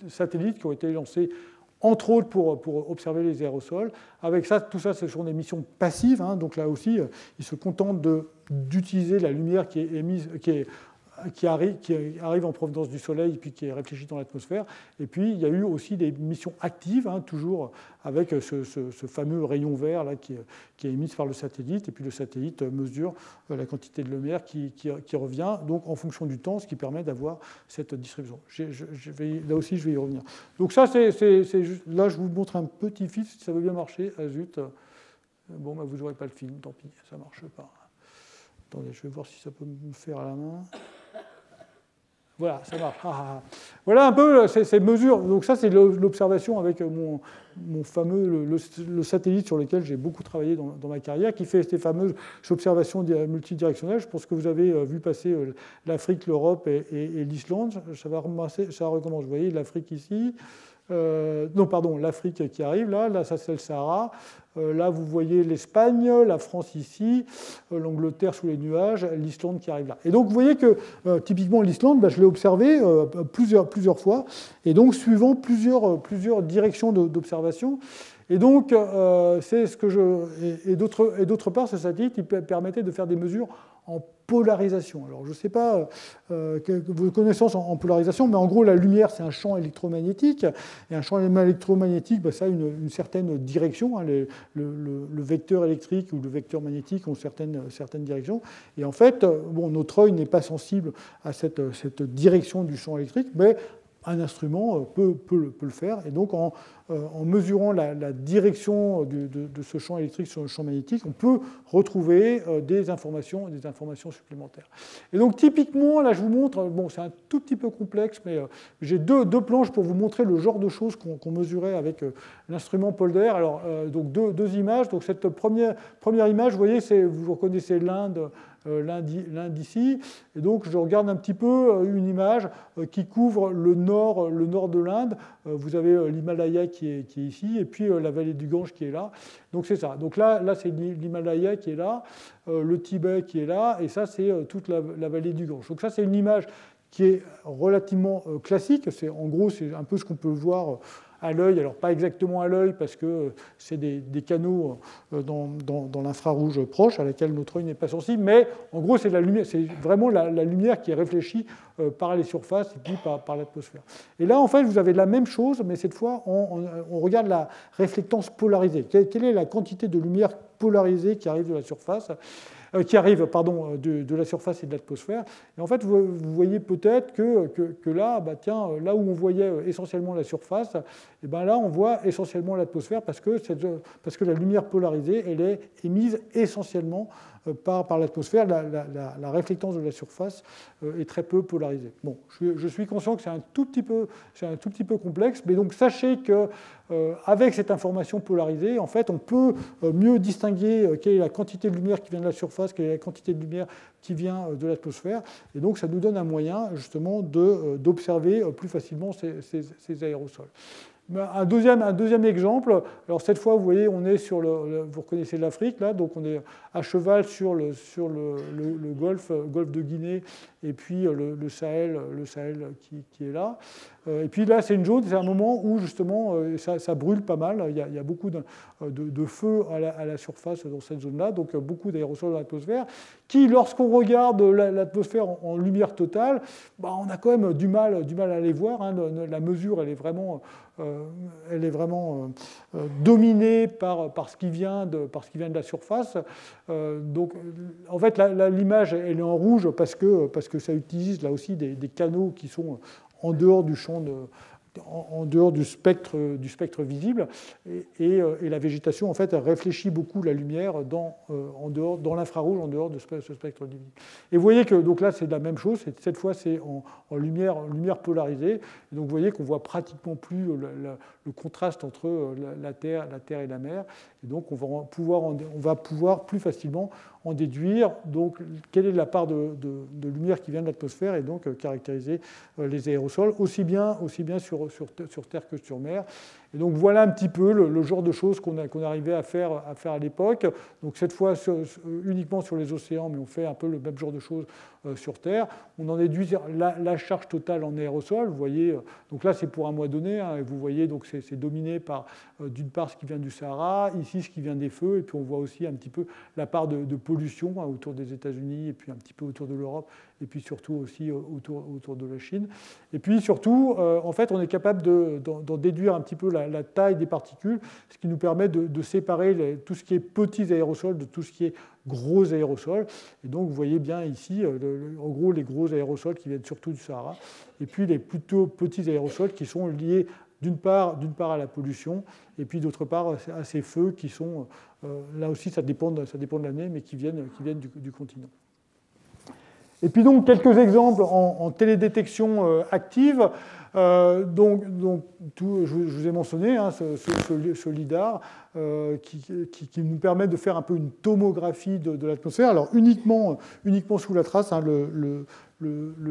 satellites qui ont été lancés, entre autres pour observer les aérosols. Avec ça, tout ça, ce sont des missions passives. Hein, donc là aussi, ils se contentent d'utiliser la lumière qui est émise, qui arrive en provenance du Soleil puis qui est réfléchie dans l'atmosphère. Et puis, il y a eu aussi des missions actives, hein, toujours avec ce fameux rayon vert là, qui est émis par le satellite. Et puis, le satellite mesure la quantité de lumière qui revient, donc en fonction du temps, ce qui permet d'avoir cette distribution. Là aussi, je vais y revenir. Donc ça, là, je vous montre un petit film, si ça veut bien marcher. Ah, zut. Bon, vous n'aurez pas le film, tant pis, ça ne marche pas. Attendez, je vais voir si ça peut me faire à la main. Voilà, ça marche. Voilà un peu ces mesures. Donc ça, c'est l'observation avec mon fameux le satellite sur lequel j'ai beaucoup travaillé dans ma carrière, qui fait ces fameuses observations multidirectionnelles. Je pense que vous avez vu passer l'Afrique, l'Europe et l'Islande. Ça recommence. Vous voyez l'Afrique ici. Non, pardon, l'Afrique qui arrive, là ça c'est le Sahara. Là, vous voyez l'Espagne, la France ici, l'Angleterre sous les nuages, l'Islande qui arrive là. Et donc, vous voyez que, typiquement, l'Islande, je l'ai observé plusieurs fois, et donc, suivant plusieurs directions d'observation. Et donc, c'est ce que et d'autre part, ce satellite, il permettait de faire des mesures en polarisation. Alors, je ne sais pas vos connaissances en polarisation, mais en gros, la lumière, c'est un champ électromagnétique. Et un champ électromagnétique, ça a une certaine direction. Hein, le vecteur électrique ou le vecteur magnétique ont certaines directions. Et en fait, notre œil n'est pas sensible à cette direction du champ électrique, mais un instrument peut le faire. Et donc, en mesurant la direction de ce champ électrique sur le champ magnétique, on peut retrouver des informations supplémentaires. Et donc, typiquement, là, je vous montre, c'est un tout petit peu complexe, mais j'ai deux planches pour vous montrer le genre de choses qu'on mesurait avec l'instrument Polder. Alors, donc deux images. Donc, cette première image, vous voyez, vous reconnaissez l'Inde ici, et donc je regarde un petit peu une image qui couvre le nord de l'Inde. Vous avez l'Himalaya qui est ici, et puis la vallée du Gange qui est là. Donc c'est ça. Donc là c'est l'Himalaya qui est là, le Tibet qui est là, et ça c'est toute la vallée du Gange. Donc ça c'est une image qui est relativement classique. En gros, c'est un peu ce qu'on peut voir à l'œil, alors pas exactement à l'œil parce que c'est des canaux dans l'infrarouge proche à laquelle notre œil n'est pas sensible, mais en gros c'est vraiment la lumière qui est réfléchie par les surfaces et puis par l'atmosphère. Et là en fait vous avez la même chose, mais cette fois on regarde la réflectance polarisée. Quelle est la quantité de lumière polarisée qui arrive de la surface de la surface et de l'atmosphère. Et en fait, vous voyez peut-être que là, là où on voyait essentiellement la surface, et là, on voit essentiellement l'atmosphère parce que la lumière polarisée, elle est émise essentiellement par l'atmosphère. La réflectance de la surface est très peu polarisée. Bon, je suis conscient que c'est un tout petit peu complexe, mais donc sachez que avec cette information polarisée, en fait, on peut mieux distinguer quelle est la quantité de lumière qui vient de la surface, quelle est la quantité de lumière qui vient de l'atmosphère. Et donc, ça nous donne un moyen, justement, d'observer plus facilement ces aérosols. Un deuxième exemple, alors cette fois, vous voyez, on est vous reconnaissez l'Afrique, là, donc on est à cheval sur le golfe de Guinée, et puis le Sahel qui est là. Et puis là, c'est une zone, c'est un moment où justement ça brûle pas mal. Il y a beaucoup de feu à la surface dans cette zone-là, donc beaucoup d'aérosols dans l'atmosphère, qui, lorsqu'on regarde l'atmosphère en lumière totale, on a quand même du mal à les voir. Hein. La mesure, elle est vraiment dominée par ce qui vient de la surface. Donc, en fait, l'image, elle est en rouge parce que ça utilise là aussi des canaux qui sont en dehors du champ en dehors du spectre visible, et la végétation en fait réfléchit beaucoup la lumière dans l'infrarouge, en dehors de ce spectre visible. Et vous voyez que donc là c'est la même chose, cette fois c'est en lumière polarisée, et donc vous voyez qu'on voit pratiquement plus le contraste entre la Terre et la mer, et donc on va pouvoir plus facilement en déduire donc quelle est la part de lumière qui vient de l'atmosphère, et donc caractériser les aérosols aussi bien sur Terre que sur mer. Et donc voilà un petit peu le genre de choses qu'on arrivait à faire à l'époque. Donc cette fois uniquement sur les océans, mais on fait un peu le même genre de choses sur Terre. On en déduit la charge totale en aérosol. Vous voyez, donc là c'est pour un mois donné, hein, et vous voyez donc c'est dominé par d'une part ce qui vient du Sahara, ici ce qui vient des feux, et puis on voit aussi un petit peu la part de pollution hein, autour des États-Unis, et puis un petit peu autour de l'Europe, et puis surtout aussi autour de la Chine. Et puis surtout, en fait, on est capable d'en déduire un petit peu la taille des particules, ce qui nous permet de séparer tout ce qui est petits aérosols de tout ce qui est gros aérosols. Et donc, vous voyez bien ici, en gros, les gros aérosols qui viennent surtout du Sahara, et puis les plutôt petits aérosols qui sont liés d'une part à la pollution, et puis d'autre part à ces feux qui sont, là aussi ça dépend de l'année, mais qui viennent du continent. Et puis donc quelques exemples en télédétection active. Je vous ai mentionné hein, ce LIDAR qui nous permet de faire un peu une tomographie de l'atmosphère. Alors uniquement sous la trace, hein, le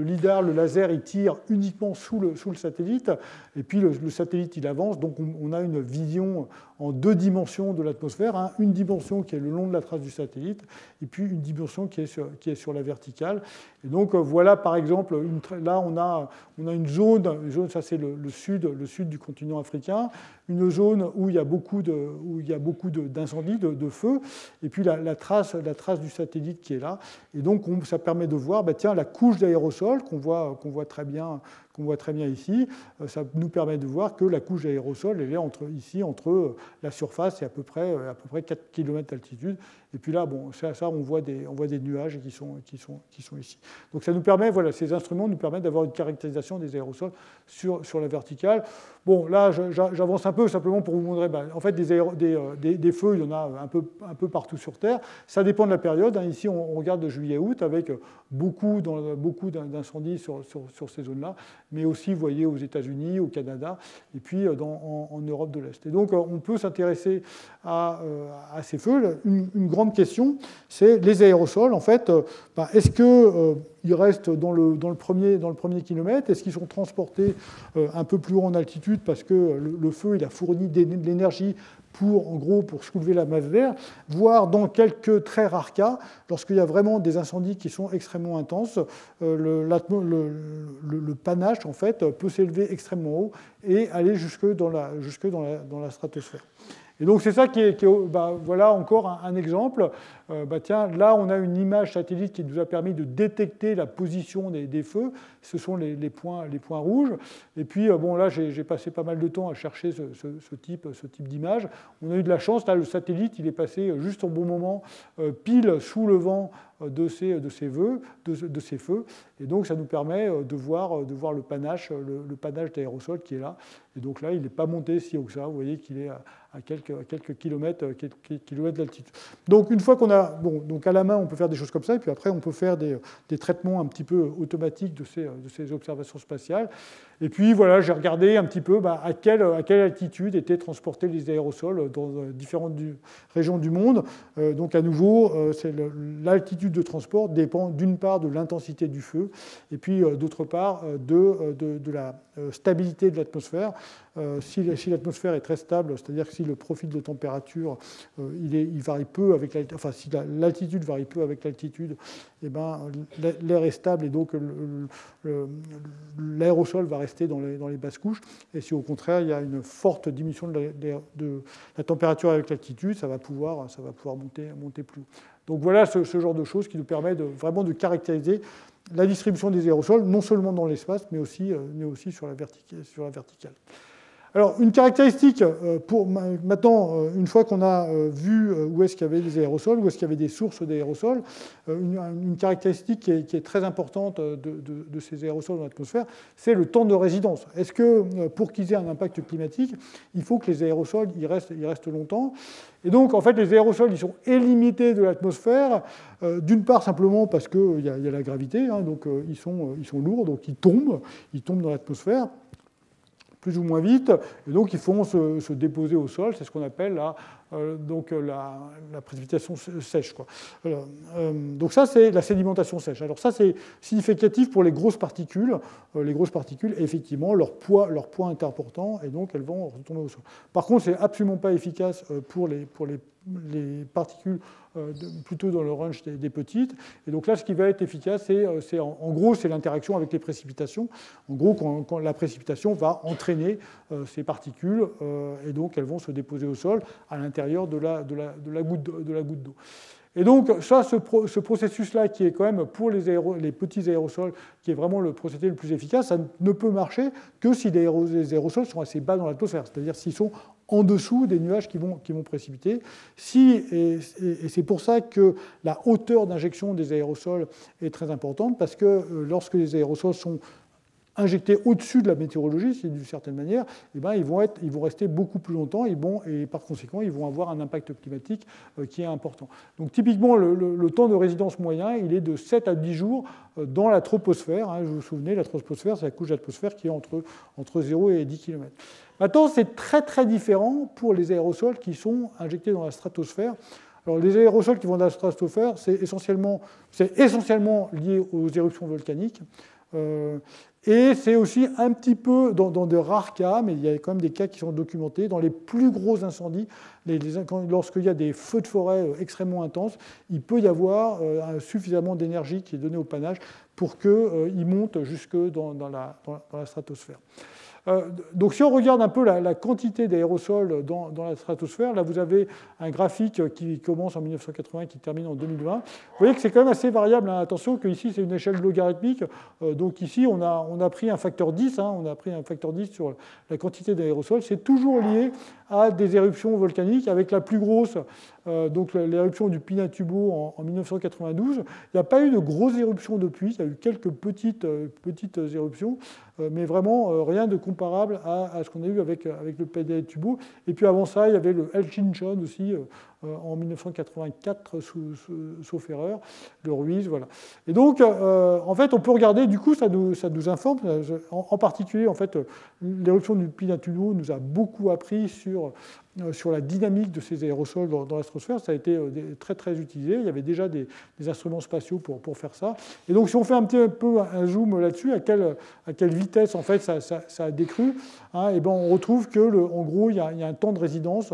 LIDAR, le laser, il tire uniquement sous le satellite, et puis le satellite, il avance, donc on a une vision en 2 dimensions de l'atmosphère, hein, une dimension qui est le long de la trace du satellite, et puis une dimension qui est sur la verticale. Et donc voilà par exemple, là on a une zone, ça c'est le sud du continent africain, une zone où il y a beaucoup d'incendies, de feux, et puis la trace du satellite qui est là. Et donc ça permet de voir, tiens, la couche d'aérosol qu'on voit très bien ici, ça nous permet de voir que la couche d'aérosol, elle est entre la surface et à peu près 4 km d'altitude. Et puis là, bon, ça on voit des nuages qui sont ici. Donc ça nous permet, voilà, ces instruments nous permettent d'avoir une caractérisation des aérosols sur la verticale. Bon, là, j'avance un peu simplement pour vous montrer, en fait, des feux, il y en a un peu partout sur Terre. Ça dépend de la période. Hein. Ici, on regarde de juillet-août avec beaucoup d'incendies sur ces zones-là, mais aussi, vous voyez, aux États-Unis, au Canada, et puis en Europe de l'Est. Et donc, on peut s'intéresser à ces feux. Une grande question, c'est les aérosols. En fait, est-ce qu'ils restent dans le premier kilomètre? Est-ce qu'ils sont transportés un peu plus haut en altitude parce que le feu il a fourni de l'énergie pour soulever la masse d'air, voire dans quelques très rares cas, lorsqu'il y a vraiment des incendies qui sont extrêmement intenses, le panache en fait, peut s'élever extrêmement haut et aller jusque dans la stratosphère. Et donc c'est ça voilà encore un exemple. Tiens, là on a une image satellite qui nous a permis de détecter la position des feux. Ce sont les points rouges. Et puis bon là j'ai passé pas mal de temps à chercher ce type d'image. On a eu de la chance, là le satellite il est passé juste au bon moment, pile sous le vent de ces feux. Et donc ça nous permet de voir le panache d'aérosol qui est là. Et donc là il n'est pas monté si haut que ça. Vous voyez qu'il est à quelques kilomètres d'altitude. Donc une fois qu'on a, donc à la main on peut faire des choses comme ça, et puis après on peut faire des traitements un petit peu automatiques de ces observations spatiales. Et puis voilà, j'ai regardé un petit peu à quelle altitude étaient transportés les aérosols dans différentes régions du monde. Donc à nouveau, l'altitude de transport dépend d'une part de l'intensité du feu, et puis d'autre part de la stabilité de l'atmosphère. Si l'atmosphère est très stable, c'est-à-dire que si le profil de température il varie peu avec si l'altitude varie peu avec l'altitude, l'air est stable et donc l'aérosol va rester dans les basses couches. Et si au contraire il y a une forte diminution de la température avec l'altitude, ça va pouvoir monter plus haut. Donc voilà ce genre de choses qui nous permet vraiment de caractériser la distribution des aérosols, non seulement dans l'espace, mais aussi sur la verticale. Alors, une caractéristique, maintenant, une fois qu'on a vu où est-ce qu'il y avait des aérosols, où est-ce qu'il y avait des sources d'aérosols, une caractéristique qui est très importante de ces aérosols dans l'atmosphère, c'est le temps de résidence. Est-ce que, pour qu'ils aient un impact climatique, il faut que les aérosols ils restent longtemps? Et donc, en fait, les aérosols ils sont illimités de l'atmosphère, d'une part simplement parce qu'il y a la gravité, hein, donc ils sont lourds, donc ils tombent dans l'atmosphère, plus ou moins vite, et donc ils font se déposer au sol, c'est ce qu'on appelle la précipitation sèche. Quoi. Donc ça, c'est la sédimentation sèche. Alors ça, c'est significatif pour les grosses particules. Les grosses particules, effectivement, leur poids est important, et donc elles vont retomber au sol. Par contre, c'est absolument pas efficace pour les particules plutôt dans le range des petites. Et donc là, ce qui va être efficace, en gros, c'est l'interaction avec les précipitations. En gros, quand la précipitation va entraîner ces particules, et donc elles vont se déposer au sol à l'intérieur de la goutte d'eau. Et donc, ça, ce processus-là, qui est quand même pour les petits aérosols, qui est vraiment le procédé le plus efficace, ça ne peut marcher que si les aérosols sont assez bas dans l'atmosphère, c'est-à-dire s'ils sont en dessous des nuages qui vont précipiter. Et c'est pour ça que la hauteur d'injection des aérosols est très importante, parce que lorsque les aérosols sont injectés au-dessus de la météorologie, d'une certaine manière, eh ben, ils vont rester beaucoup plus longtemps et par conséquent, ils vont avoir un impact climatique qui est important. Donc typiquement, le temps de résidence moyen, il est de 7 à 10 jours dans la troposphère. Vous vous souvenez, la troposphère, c'est la couche d'atmosphère qui est entre 0 et 10 km. Maintenant, c'est très très différent pour les aérosols qui sont injectés dans la stratosphère. Alors, les aérosols qui vont dans la stratosphère, c'est essentiellement lié aux éruptions volcaniques. Et c'est aussi un petit peu, dans de rares cas, mais il y a quand même des cas qui sont documentés, dans les plus gros incendies, lorsqu'il y a des feux de forêt extrêmement intenses, il peut y avoir suffisamment d'énergie qui est donnée au panache pour qu'il monte jusque dans la stratosphère. Donc si on regarde un peu la quantité d'aérosols dans la stratosphère, là vous avez un graphique qui commence en 1980 et qui termine en 2020. Vous voyez que c'est quand même assez variable. Attention qu'ici c'est une échelle logarithmique. Donc ici on a pris un facteur 10, on a pris un facteur 10 sur la quantité d'aérosols. C'est toujours lié à des éruptions volcaniques, avec la plus grosse, donc l'éruption du Pinatubo en 1992. Il n'y a pas eu de grosses éruptions depuis, il y a eu quelques petites éruptions, mais vraiment rien de comparable à ce qu'on a eu avec le Pinatubo. Et puis avant ça, il y avait le Elchinchon aussi, en 1984, sauf erreur, le Ruiz, voilà. Et donc, en fait, on peut regarder, du coup, ça nous informe, en particulier, en fait, l'éruption du Pinatubo nous a beaucoup appris sur la dynamique de ces aérosols dans la stratosphère. Ça a été très, très utilisé. Il y avait déjà des instruments spatiaux pour faire ça. Et donc, si on fait un petit peu un zoom là-dessus, à quelle vitesse, en fait, ça a décru, et ben, on retrouve que, en gros, il y a un temps de résidence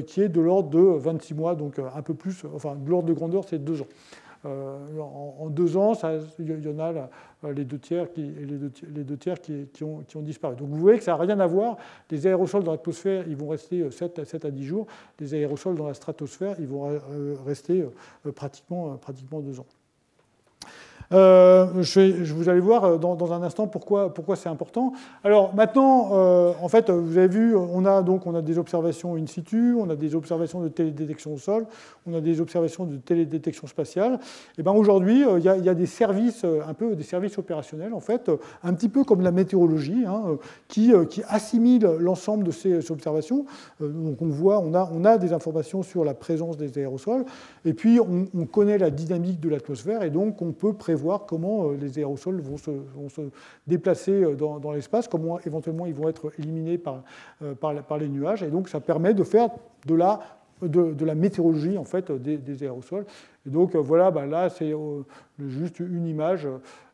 qui est de l'ordre de 26 mois, donc un peu plus, enfin, de l'ordre de grandeur, c'est 2 ans. En 2 ans, il y en a les deux tiers qui ont disparu. Donc vous voyez que ça n'a rien à voir. Les aérosols dans l'atmosphère, ils vont rester 7 à 10 jours. Les aérosols dans la stratosphère, ils vont rester pratiquement 2 ans. Vous allez voir dans un instant pourquoi c'est important. Alors maintenant, en fait, vous avez vu, on a des observations in situ, on a des observations de télédétection au sol, on a des observations de télédétection spatiale. Et ben aujourd'hui, il y a des services, un peu des services opérationnels, en fait, un petit peu comme la météorologie, qui assimilent l'ensemble de ces observations. Donc on a des informations sur la présence des aérosols, et puis on connaît la dynamique de l'atmosphère, et donc on peut prévoir comment les aérosols vont se déplacer dans l'espace, comment éventuellement ils vont être éliminés par les nuages. Et donc ça permet de faire de la météorologie en fait, des aérosols. Et donc voilà, là c'est juste une image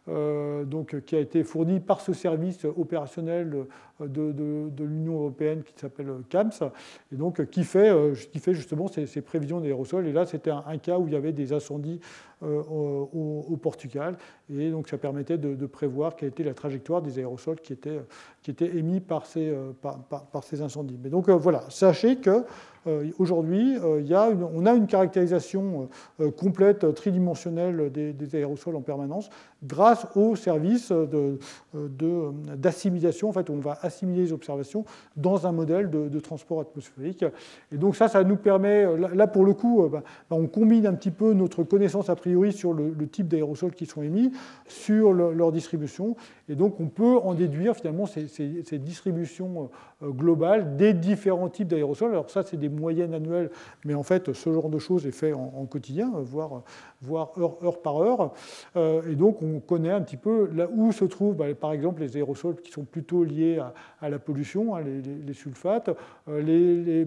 qui a été fournie par ce service opérationnel de l'Union européenne qui s'appelle CAMS, et donc qui fait justement ces prévisions d'aérosols. Et là, c'était un cas où il y avait des incendies au Portugal, et donc ça permettait de prévoir quelle était la trajectoire des aérosols qui étaient émis par ces incendies. Mais donc voilà, sachez que aujourd'hui, on a une caractérisation complète, tridimensionnelle des aérosols en permanence, grâce au service d'assimilation. En fait, on va assimiler les observations dans un modèle de transport atmosphérique. Et donc ça nous permet, là pour le coup, on combine un petit peu notre connaissance a priori sur le type d'aérosols qui sont émis, sur leur distribution, et donc on peut en déduire finalement ces distributions globales des différents types d'aérosols. Alors ça, c'est des moyennes annuelles, mais en fait, ce genre de choses est fait en quotidien, voire heure par heure. Et donc, on connaît un petit peu là où se trouvent, par exemple, les aérosols qui sont plutôt liés à la pollution, les sulfates, les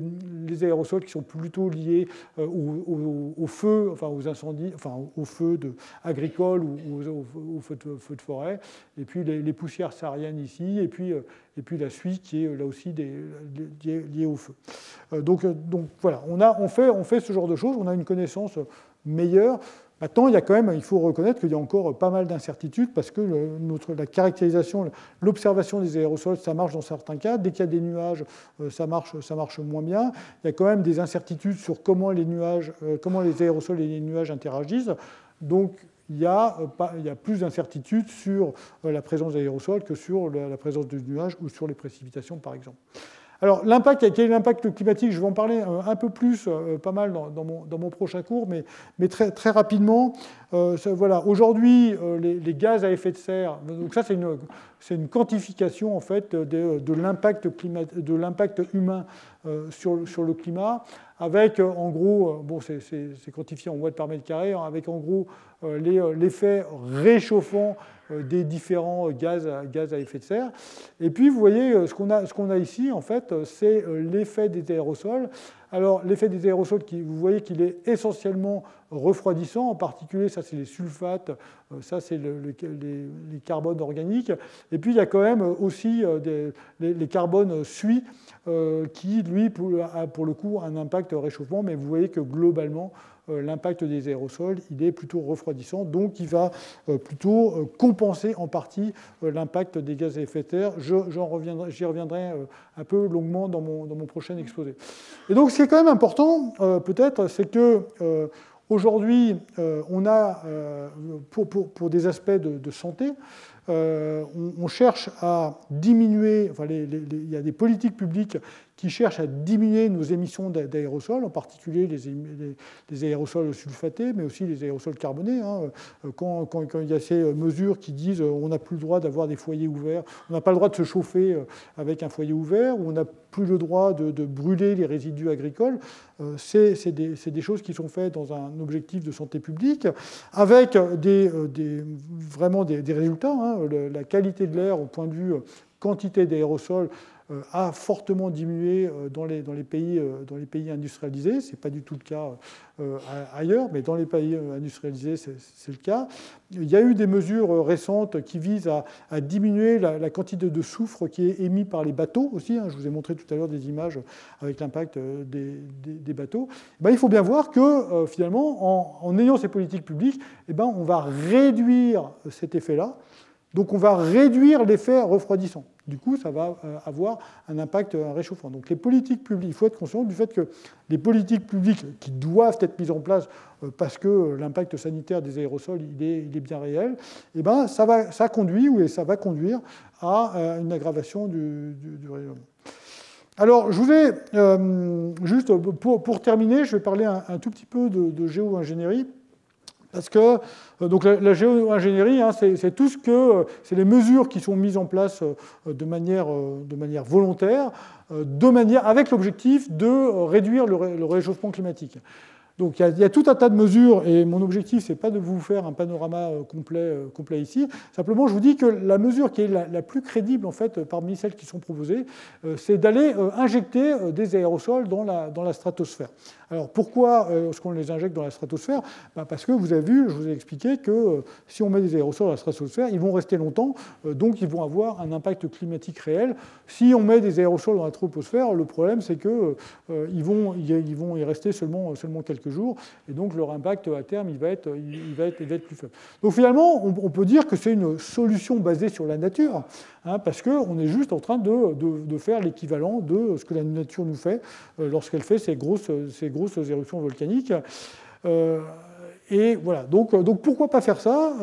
aérosols qui sont plutôt liés au feu, enfin aux incendies, enfin aux feux agricoles ou aux feux de forêt, et puis les poussières sahariennes ici, et puis la suie qui est là aussi liée au feu. Donc voilà, on fait ce genre de choses, on a une connaissance meilleure. Maintenant, il faut reconnaître qu'il y a encore pas mal d'incertitudes parce que la caractérisation, l'observation des aérosols, ça marche dans certains cas. Dès qu'il y a des nuages, ça marche moins bien. Il y a quand même des incertitudes sur comment les aérosols et les nuages interagissent. Donc, il y a plus d'incertitudes sur la présence d'aérosols que sur la présence de nuages ou sur les précipitations, par exemple. Alors, quel est l'impact climatique? Je vais en parler un peu plus, pas mal dans mon prochain cours, mais très, très rapidement. Voilà. Aujourd'hui, les gaz à effet de serre, donc ça c'est une quantification en fait de l'impact humain sur le climat, avec en gros, bon, c'est quantifié en watts par mètre carré, avec en gros l'effet réchauffant des différents gaz à effet de serre. Et puis, vous voyez, ce qu'on a ici, en fait, c'est l'effet des aérosols. Alors, l'effet des aérosols, vous voyez qu'il est essentiellement refroidissant. En particulier, ça, c'est les sulfates, ça, c'est les carbones organiques. Et puis, il y a quand même aussi les carbones suie, qui, lui, a pour le coup un impact réchauffement. Mais vous voyez que globalement, l'impact des aérosols, il est plutôt refroidissant, donc il va plutôt compenser en partie l'impact des gaz à effet de serre. J'y reviendrai un peu longuement dans mon prochain exposé. Et donc, ce qui est quand même important, peut-être, c'est que aujourd'hui, on a, pour des aspects de santé, on cherche à diminuer, enfin, il y a des politiques publiques qui cherchent à diminuer nos émissions d'aérosols, en particulier les aérosols sulfatés, mais aussi les aérosols carbonés. Quand il y a ces mesures qui disent on n'a plus le droit d'avoir des foyers ouverts, on n'a pas le droit de se chauffer avec un foyer ouvert, ou on n'a plus le droit de brûler les résidus agricoles, c'est des choses qui sont faites dans un objectif de santé publique, avec vraiment des résultats. La qualité de l'air au point de vue quantité d'aérosols a fortement diminué dans les pays industrialisés. Ce n'est pas du tout le cas ailleurs, mais dans les pays industrialisés, c'est le cas. Il y a eu des mesures récentes qui visent à diminuer la quantité de soufre qui est émise par les bateaux aussi. Je vous ai montré tout à l'heure des images avec l'impact des bateaux. Il faut bien voir que finalement, en ayant ces politiques publiques, on va réduire cet effet-là. Donc on va réduire l'effet refroidissant. Du coup, ça va avoir un impact réchauffant. Donc les politiques publiques, il faut être conscient du fait que les politiques publiques qui doivent être mises en place parce que l'impact sanitaire des aérosols il est bien réel, ça conduit ou ça va conduire à une aggravation du rayonnement. Alors, je voulais, juste pour terminer, je vais parler un tout petit peu de géo-ingénierie. Parce que donc la géo-ingénierie, c'est tout c'est les mesures qui sont mises en place de manière volontaire, avec l'objectif de réduire le réchauffement climatique. Donc il y a tout un tas de mesures, et mon objectif, ce n'est pas de vous faire un panorama complet ici. Simplement, je vous dis que la mesure qui est la plus crédible, en fait, parmi celles qui sont proposées, c'est d'aller injecter des aérosols dans la stratosphère. Alors pourquoi est-ce qu'on les injecte dans la stratosphère? Parce que vous avez vu, je vous ai expliqué que si on met des aérosols dans la stratosphère, ils vont rester longtemps, donc ils vont avoir un impact climatique réel. Si on met des aérosols dans la troposphère, le problème c'est qu'ils vont y rester seulement quelques jours, et donc leur impact à terme il va être plus faible. Donc finalement, on peut dire que c'est une solution basée sur la nature, parce qu'on est juste en train de faire l'équivalent de ce que la nature nous fait lorsqu'elle fait ces grosses éruptions volcaniques. Et voilà. Donc pourquoi pas faire ça?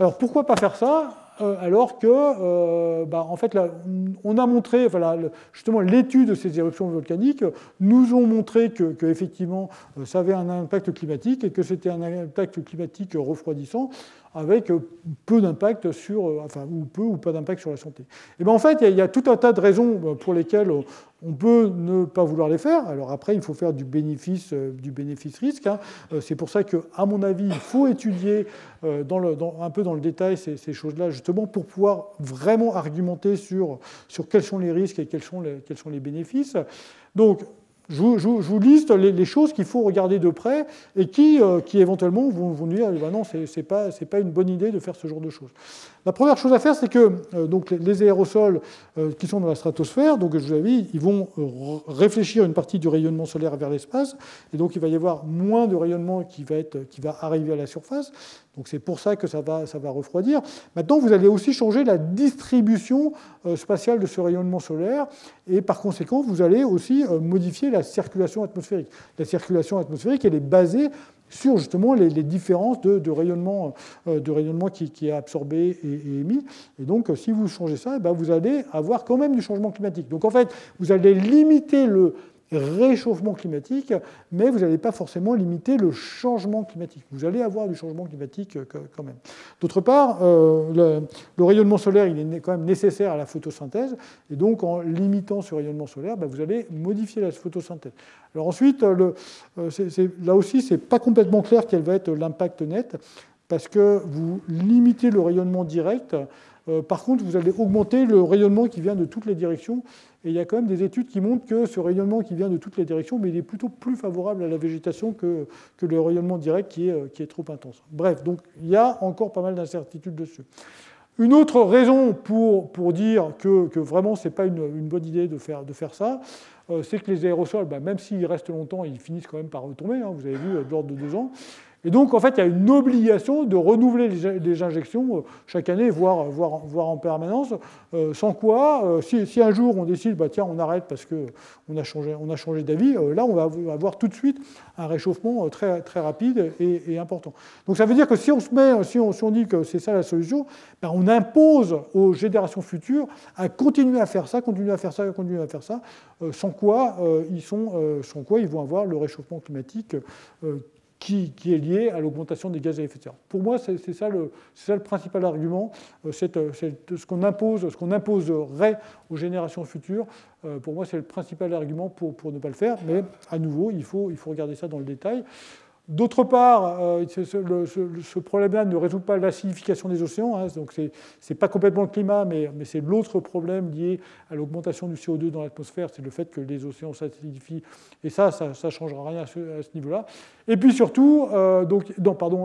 Alors pourquoi pas faire ça alors que, en fait, là, on a montré, justement, l'étude de ces éruptions volcaniques nous ont montré que effectivement, ça avait un impact climatique et que c'était un impact climatique refroidissant, avec peu d'impact ou peu ou pas d'impact sur la santé. Et en fait, il y a tout un tas de raisons pour lesquelles on peut ne pas vouloir les faire. Alors après, il faut faire du bénéfice-risque. C'est pour ça qu'à mon avis, il faut étudier un peu dans le détail ces choses-là, justement pour pouvoir vraiment argumenter sur quels sont les risques et quels sont les bénéfices. Donc, je vous liste les choses qu'il faut regarder de près et qui éventuellement vont nous dire non, c'est pas une bonne idée de faire ce genre de choses. La première chose à faire, c'est que donc les aérosols qui sont dans la stratosphère, donc je vous l'avais dit, ils vont réfléchir une partie du rayonnement solaire vers l'espace, et donc il va y avoir moins de rayonnement qui va arriver à la surface. Donc c'est pour ça que ça va refroidir. Maintenant, vous allez aussi changer la distribution spatiale de ce rayonnement solaire, et par conséquent, vous allez aussi modifier la circulation atmosphérique. La circulation atmosphérique, elle est basée sur justement les différences de rayonnement qui est absorbé et émis. Et donc, si vous changez ça, eh bien, vous allez avoir quand même du changement climatique. Donc, en fait, vous allez limiter le réchauffement climatique, mais vous n'allez pas forcément limiter le changement climatique. Vous allez avoir du changement climatique quand même. D'autre part, le rayonnement solaire, il est quand même nécessaire à la photosynthèse, et donc en limitant ce rayonnement solaire, vous allez modifier la photosynthèse. Alors ensuite, là aussi, ce n'est pas complètement clair quel va être l'impact net, parce que vous limitez le rayonnement direct. Par contre, vous allez augmenter le rayonnement qui vient de toutes les directions. Et il y a quand même des études qui montrent que ce rayonnement qui vient de toutes les directions, mais il est plutôt plus favorable à la végétation que le rayonnement direct qui est trop intense. Bref, donc il y a encore pas mal d'incertitudes dessus. Une autre raison pour dire que vraiment ce n'est pas une bonne idée de faire ça, c'est que les aérosols, même s'ils restent longtemps, ils finissent quand même par retomber. Vous avez vu, de l'ordre de 2 ans. Et donc, en fait, il y a une obligation de renouveler les injections chaque année, voire en permanence, sans quoi, si un jour on décide, tiens, on arrête parce qu'on a changé d'avis, là, on va avoir tout de suite un réchauffement très, très rapide et important. Donc, ça veut dire que si on dit que c'est ça la solution, on impose aux générations futures à continuer à faire ça, sans quoi ils vont avoir le réchauffement climatique qui est lié à l'augmentation des gaz à effet de serre. Pour moi, c'est ça le principal argument. Ce qu'on imposerait aux générations futures, pour moi, c'est le principal argument pour ne pas le faire. Mais à nouveau, il faut regarder ça dans le détail. D'autre part, ce problème-là ne résout pas l'acidification des océans. Donc ce n'est pas complètement le climat, mais c'est l'autre problème lié à l'augmentation du CO2 dans l'atmosphère, c'est le fait que les océans s'acidifient. Et ça ne changera rien à ce niveau-là. Et puis surtout,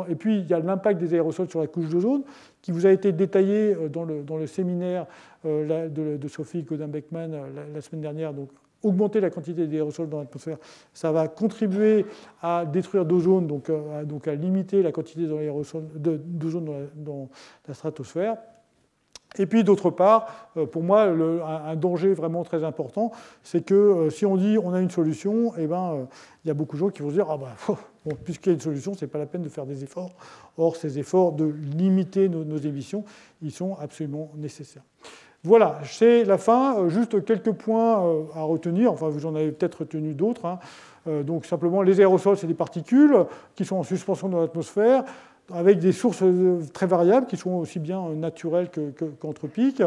et puis il y a l'impact des aérosols sur la couche d'ozone, qui vous a été détaillé dans le séminaire de Sophie Godin-Beckman la semaine dernière. Donc, augmenter la quantité d'aérosols dans l'atmosphère, ça va contribuer à détruire d'ozone, donc à limiter la quantité d'ozone dans la stratosphère. Et puis d'autre part, pour moi, un danger vraiment très important, c'est que si on dit on a une solution, il y a beaucoup de gens qui vont se dire puisqu'il y a une solution, ce n'est pas la peine de faire des efforts. Or, ces efforts de limiter nos émissions, ils sont absolument nécessaires. Voilà, c'est la fin. Juste quelques points à retenir. Enfin, vous en avez peut-être retenu d'autres. Donc, simplement, les aérosols, c'est des particules qui sont en suspension dans l'atmosphère, avec des sources très variables, qui sont aussi bien naturelles qu'anthropiques.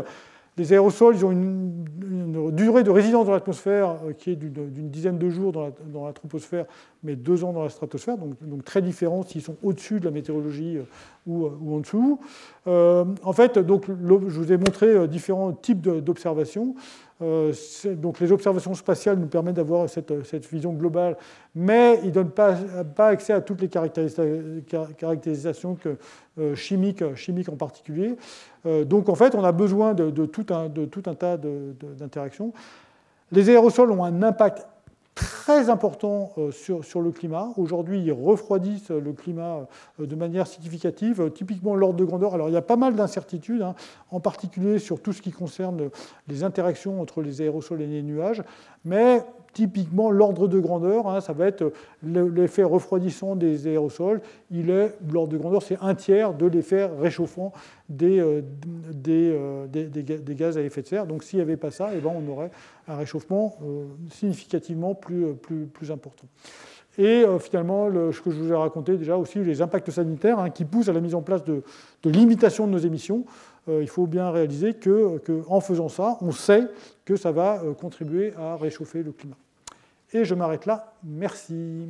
Les aérosols, ils ont une durée de résidence dans l'atmosphère qui est d'une dizaine de jours dans la troposphère, mais 2 ans dans la stratosphère, donc très différents s'ils sont au-dessus de la météorologie ou en dessous. En fait, donc, je vous ai montré différents types d'observations. Donc les observations spatiales nous permettent d'avoir cette vision globale, mais ils ne donnent pas accès à toutes les caractérisations chimiques en particulier. Donc en fait, on a besoin de tout un tas d'interactions. Les aérosols ont un impact très important sur le climat. Aujourd'hui, ils refroidissent le climat de manière significative, typiquement l'ordre de grandeur. Alors, il y a pas mal d'incertitudes, en particulier sur tout ce qui concerne les interactions entre les aérosols et les nuages, mais typiquement, l'ordre de grandeur, ça va être l'effet refroidissant des aérosols. L'ordre de grandeur, c'est 1/3 de l'effet réchauffant des gaz à effet de serre. Donc, s'il n'y avait pas ça, on aurait un réchauffement significativement plus important. Et finalement, ce que je vous ai raconté déjà aussi, les impacts sanitaires qui poussent à la mise en place de limitations de nos émissions. Il faut bien réaliser qu'en faisant ça, on sait que ça va contribuer à réchauffer le climat. Et je m'arrête là. Merci.